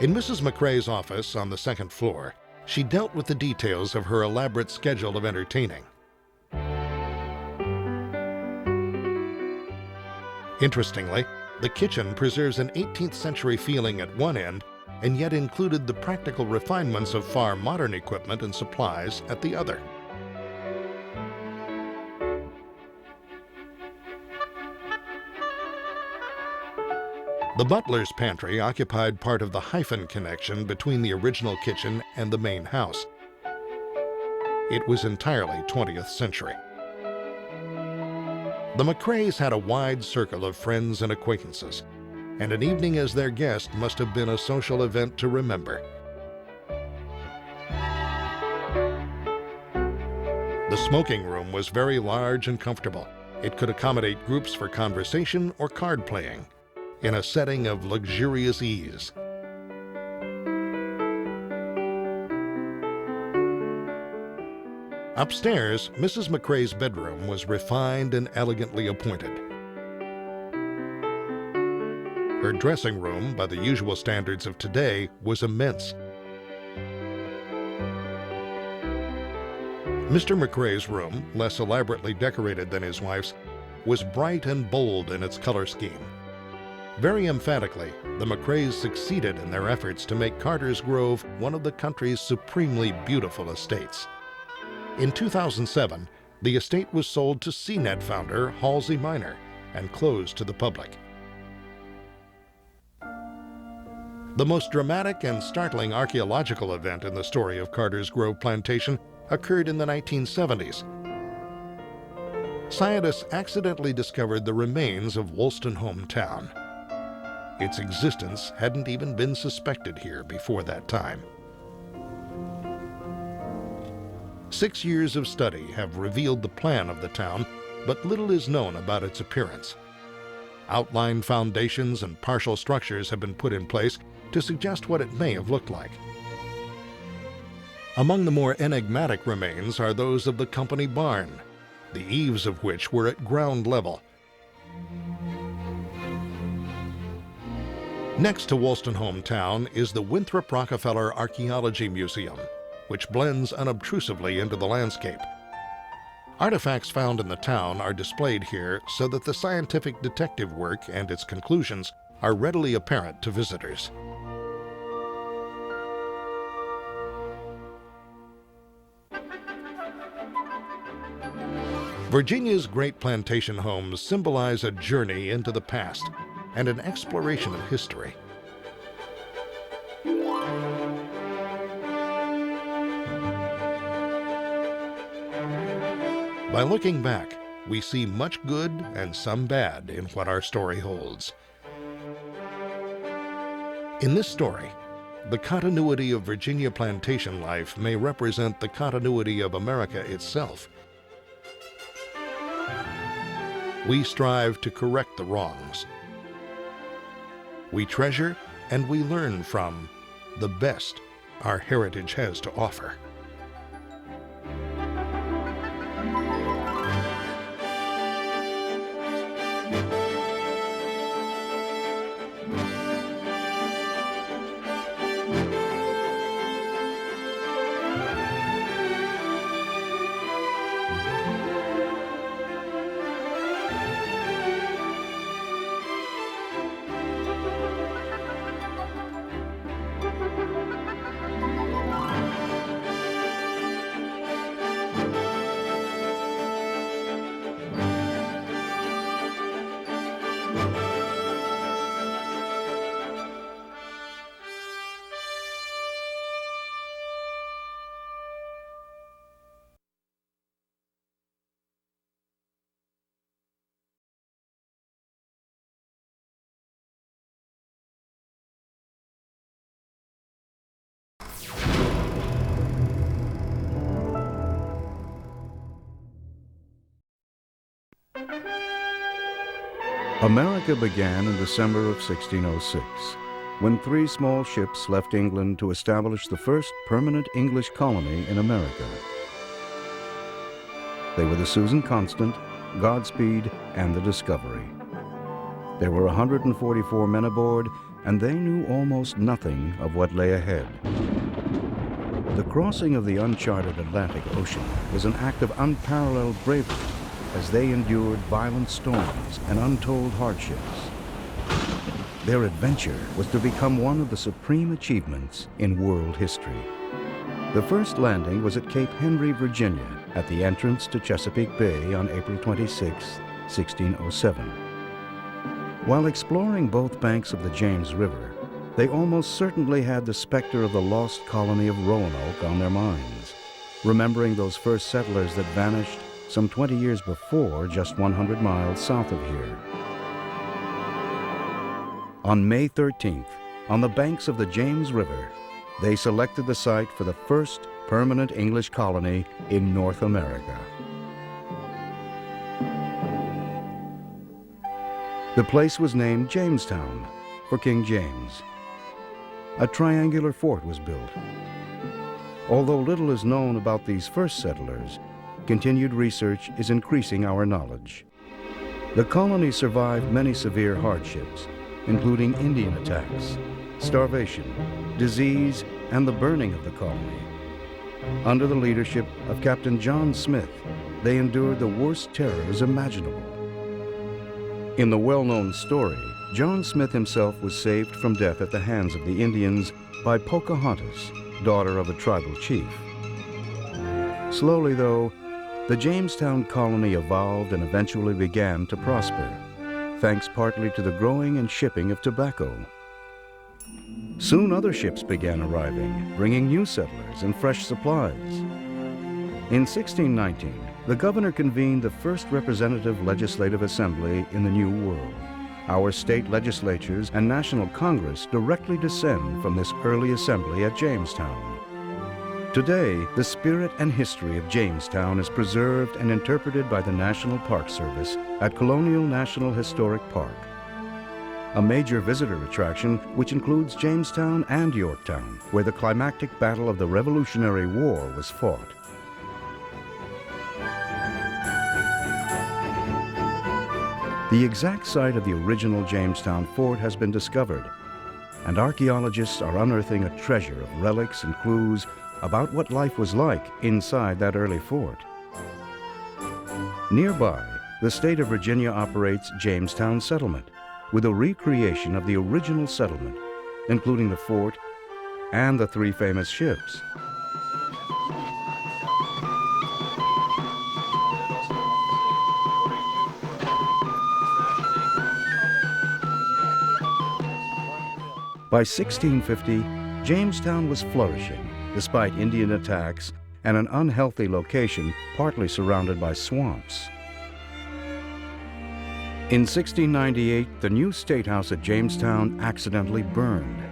In Mrs. McCrae's office on the second floor, she dealt with the details of her elaborate schedule of entertaining. Interestingly, the kitchen preserves an 18th century feeling at one end and yet included the practical refinements of far modern equipment and supplies at the other. The butler's pantry occupied part of the hyphen connection between the original kitchen and the main house. It was entirely 20th century. The McCraes had a wide circle of friends and acquaintances, and an evening as their guest must have been a social event to remember. The smoking room was very large and comfortable. It could accommodate groups for conversation or card playing, in a setting of luxurious ease. Upstairs, Mrs. McCrae's bedroom was refined and elegantly appointed. Her dressing room, by the usual standards of today, was immense. Mr. McCrae's room, less elaborately decorated than his wife's, was bright and bold in its color scheme. Very emphatically, the McCraes succeeded in their efforts to make Carter's Grove one of the country's supremely beautiful estates. In 2007, the estate was sold to CNET founder Halsey Minor and closed to the public. The most dramatic and startling archaeological event in the story of Carter's Grove Plantation occurred in the 1970s. Scientists accidentally discovered the remains of Wolstenholme Town. Its existence hadn't even been suspected here before that time. 6 years of study have revealed the plan of the town, but little is known about its appearance. Outlined foundations and partial structures have been put in place to suggest what it may have looked like. Among the more enigmatic remains are those of the company barn, the eaves of which were at ground level. Next to Wolstenholme Town is the Winthrop Rockefeller Archaeology Museum, which blends unobtrusively into the landscape. Artifacts found in the town are displayed here so that the scientific detective work and its conclusions are readily apparent to visitors. Virginia's great plantation homes symbolize a journey into the past and an exploration of history. By looking back, we see much good and some bad in what our story holds. In this story, the continuity of Virginia plantation life may represent the continuity of America itself. We strive to correct the wrongs. We treasure and we learn from the best our heritage has to offer. America began in December of 1606, when 3 small ships left England to establish the first permanent English colony in America. They were the Susan Constant, Godspeed, and the Discovery. There were 144 men aboard, and they knew almost nothing of what lay ahead. The crossing of the uncharted Atlantic Ocean was an act of unparalleled bravery as they endured violent storms and untold hardships. Their adventure was to become one of the supreme achievements in world history. The first landing was at Cape Henry, Virginia, at the entrance to Chesapeake Bay on April 26, 1607. While exploring both banks of the James River, they almost certainly had the specter of the lost colony of Roanoke on their minds, remembering those first settlers that vanished some 20 years before, just 100 miles south of here. On May 13th, on the banks of the James River, they selected the site for the first permanent English colony in North America. The place was named Jamestown for King James. A triangular fort was built. Although little is known about these first settlers, continued research is increasing our knowledge. The colony survived many severe hardships, including Indian attacks, starvation, disease, and the burning of the colony. Under the leadership of Captain John Smith, they endured the worst terrors imaginable. In the well-known story, John Smith himself was saved from death at the hands of the Indians by Pocahontas, daughter of a tribal chief. Slowly, though, the Jamestown colony evolved and eventually began to prosper, thanks partly to the growing and shipping of tobacco. Soon other ships began arriving, bringing new settlers and fresh supplies. In 1619, the governor convened the first representative legislative assembly in the New World. Our state legislatures and National Congress directly descend from this early assembly at Jamestown. Today, the spirit and history of Jamestown is preserved and interpreted by the National Park Service at Colonial National Historic Park, a major visitor attraction which includes Jamestown and Yorktown, where the climactic battle of the Revolutionary War was fought. The exact site of the original Jamestown fort has been discovered, and archaeologists are unearthing a treasure of relics and clues about what life was like inside that early fort. Nearby, the state of Virginia operates Jamestown Settlement, with a recreation of the original settlement, including the fort and the 3 famous ships. By 1650, Jamestown was flourishing, despite Indian attacks and an unhealthy location partly surrounded by swamps. In 1698, the new State House at Jamestown accidentally burned.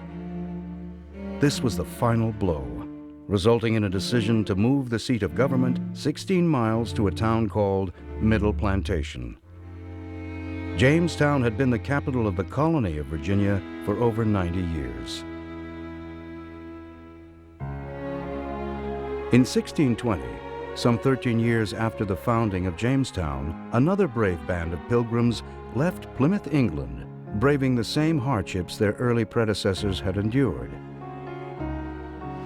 This was the final blow, resulting in a decision to move the seat of government 16 miles to a town called Middle Plantation. Jamestown had been the capital of the colony of Virginia for over 90 years. In 1620, some 13 years after the founding of Jamestown, another brave band of pilgrims left Plymouth, England, braving the same hardships their early predecessors had endured.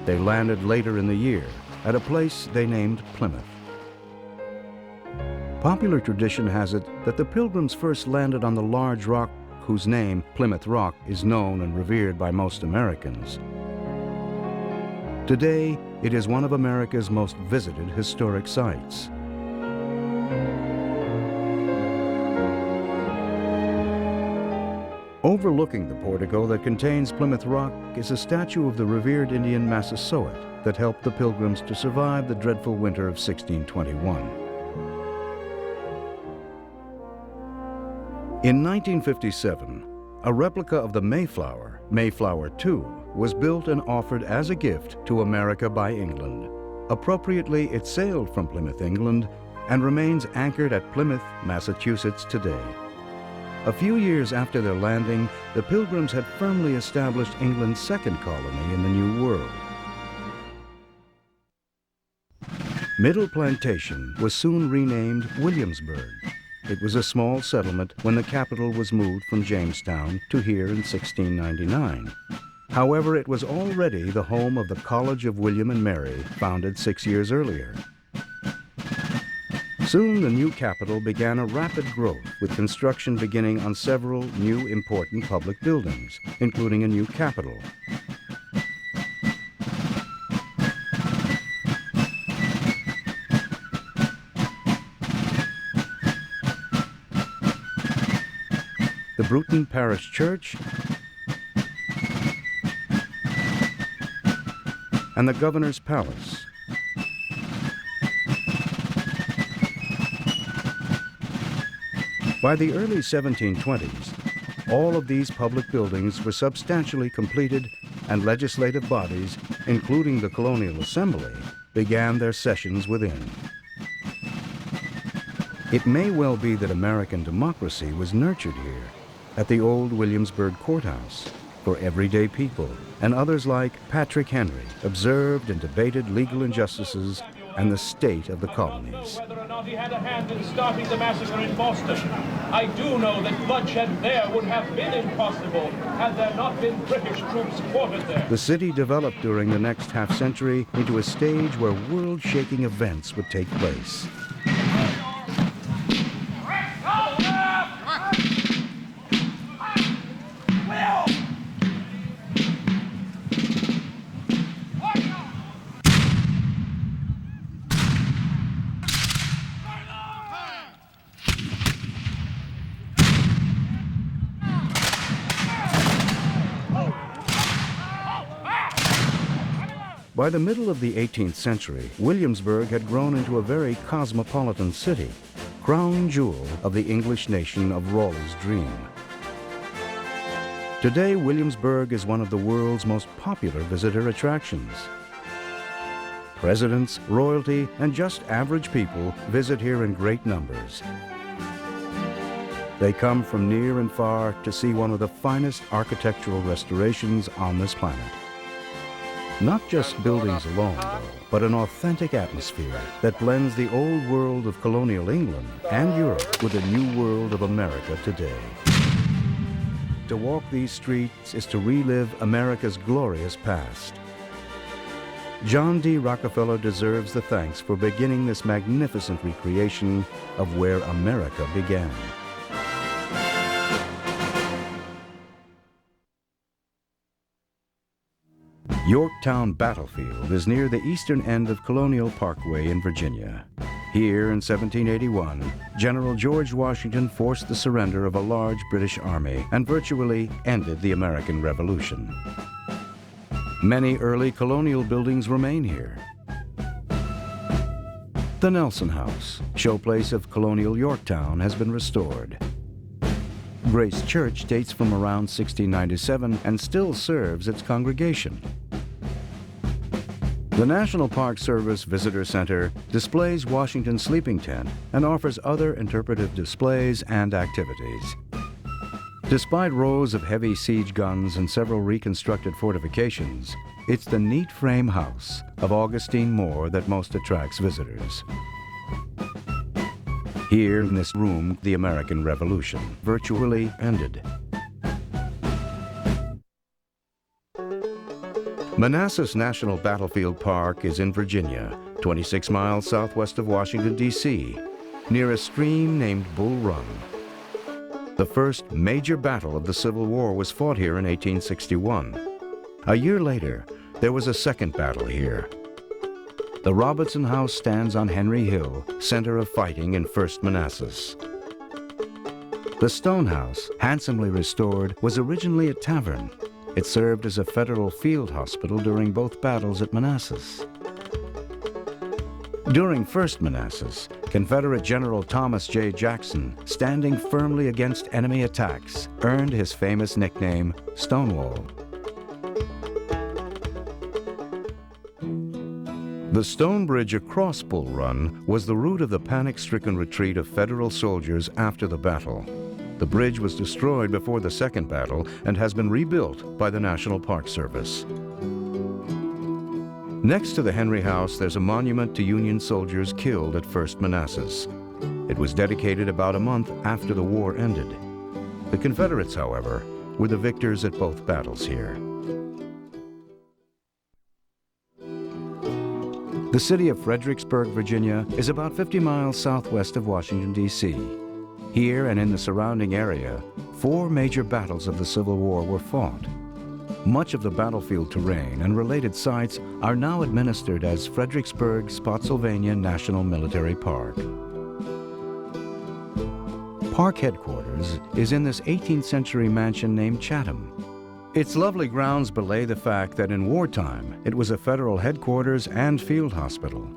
They landed later in the year at a place they named Plymouth. Popular tradition has it that the pilgrims first landed on the large rock whose name, Plymouth Rock, is known and revered by most Americans. Today, it is one of America's most visited historic sites. Overlooking the portico that contains Plymouth Rock is a statue of the revered Indian Massasoit that helped the pilgrims to survive the dreadful winter of 1621. In 1957, a replica of the Mayflower, Mayflower II, was built and offered as a gift to America by England. Appropriately, it sailed from Plymouth, England, and remains anchored at Plymouth, Massachusetts today. A few years after their landing, the Pilgrims had firmly established England's second colony in the New World. Middle Plantation was soon renamed Williamsburg. It was a small settlement when the capital was moved from Jamestown to here in 1699. However, it was already the home of the College of William and Mary, founded 6 years earlier. Soon the new capital began a rapid growth, with construction beginning on several new important public buildings, including a new capitol. The Bruton Parish Church and the Governor's Palace. By the early 1720s, all of these public buildings were substantially completed, and legislative bodies, including the Colonial Assembly, began their sessions within. It may well be that American democracy was nurtured here, at the old Williamsburg Courthouse, for everyday people, and others like Patrick Henry observed and debated legal injustices and the state of the colonies. Whether or not he had a hand in starting the massacre in Boston. I do know that bloodshed there would have been impossible had there not been British troops quartered there. The city developed during the next half-century into a stage where world-shaking events would take place. By the middle of the 18th century, Williamsburg had grown into a very cosmopolitan city, crown jewel of the English nation of Raleigh's dream. Today, Williamsburg is one of the world's most popular visitor attractions. Presidents, royalty, and just average people visit here in great numbers. They come from near and far to see one of the finest architectural restorations on this planet. Not just buildings alone, though, but an authentic atmosphere that blends the old world of colonial England and Europe with the new world of America today. To walk these streets is to relive America's glorious past. John D. Rockefeller deserves the thanks for beginning this magnificent recreation of where America began. Yorktown Battlefield is near the eastern end of Colonial Parkway in Virginia. Here in 1781, General George Washington forced the surrender of a large British army and virtually ended the American Revolution. Many early colonial buildings remain here. The Nelson House, showplace of colonial Yorktown, has been restored. Grace Church dates from around 1697 and still serves its congregation. The National Park Service Visitor Center displays Washington's sleeping tent and offers other interpretive displays and activities. Despite rows of heavy siege guns and several reconstructed fortifications, it's the neat frame house of Augustine Moore that most attracts visitors. Here in this room, the American Revolution virtually ended. Manassas National Battlefield Park is in Virginia, 26 miles southwest of Washington, D.C., near a stream named Bull Run. The first major battle of the Civil War was fought here in 1861. A year later, there was a second battle here. The Robertson House stands on Henry Hill, center of fighting in First Manassas. The Stone House, handsomely restored, was originally a tavern. It served as a federal field hospital during both battles at Manassas. During First Manassas, Confederate General Thomas J. Jackson, standing firmly against enemy attacks, earned his famous nickname, Stonewall. The stone bridge across Bull Run was the route of the panic-stricken retreat of Federal soldiers after the battle. The bridge was destroyed before the second battle and has been rebuilt by the National Park Service. Next to the Henry House, there's a monument to Union soldiers killed at 1st Manassas. It was dedicated about a month after the war ended. The Confederates, however, were the victors at both battles here. The city of Fredericksburg, Virginia, is about 50 miles southwest of Washington, D.C. Here and in the surrounding area, 4 major battles of the Civil War were fought. Much of the battlefield terrain and related sites are now administered as Fredericksburg, Spotsylvania National Military Park. Park headquarters is in this 18th century mansion named Chatham. Its lovely grounds belie the fact that in wartime it was a federal headquarters and field hospital.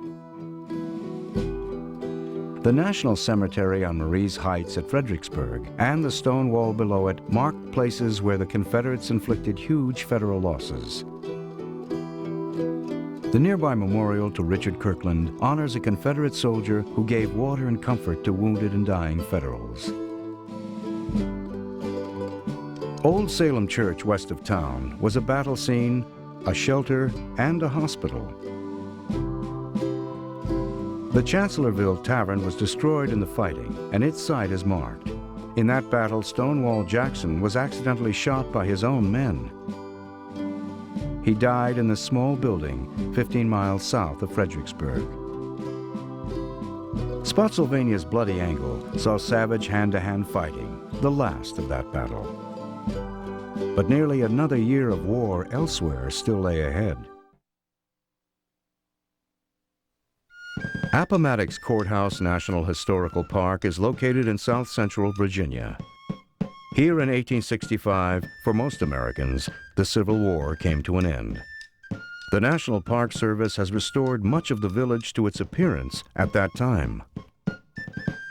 The National Cemetery on Marie's Heights at Fredericksburg and the stone wall below it mark places where the Confederates inflicted huge federal losses. The nearby memorial to Richard Kirkland honors a Confederate soldier who gave water and comfort to wounded and dying Federals. Old Salem Church west of town was a battle scene, a shelter, and a hospital. The Chancellorsville Tavern was destroyed in the fighting, and its site is marked. In that battle, Stonewall Jackson was accidentally shot by his own men. He died in the small building 15 miles south of Fredericksburg. Spotsylvania's Bloody Angle saw savage hand-to-hand fighting, the last of that battle. But nearly another year of war elsewhere still lay ahead. Appomattox Courthouse National Historical Park is located in south central Virginia. Here in 1865, for most Americans, the Civil War came to an end. The National Park Service has restored much of the village to its appearance at that time.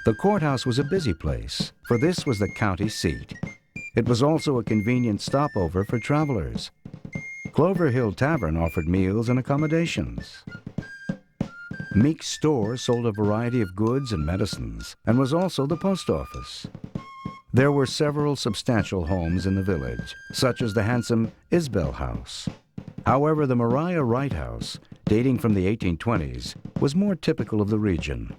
The courthouse was a busy place, for this was the county seat. It was also a convenient stopover for travelers. Clover Hill Tavern offered meals and accommodations. Meek's store sold a variety of goods and medicines and was also the post office. There were several substantial homes in the village, such as the handsome Isbell House. However, the Maria Wright House, dating from the 1820s, was more typical of the region.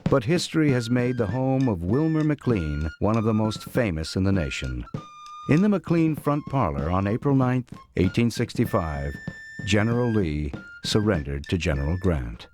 But history has made the home of Wilmer McLean one of the most famous in the nation. In the McLean front parlor on April 9, 1865, General Lee surrendered to General Grant.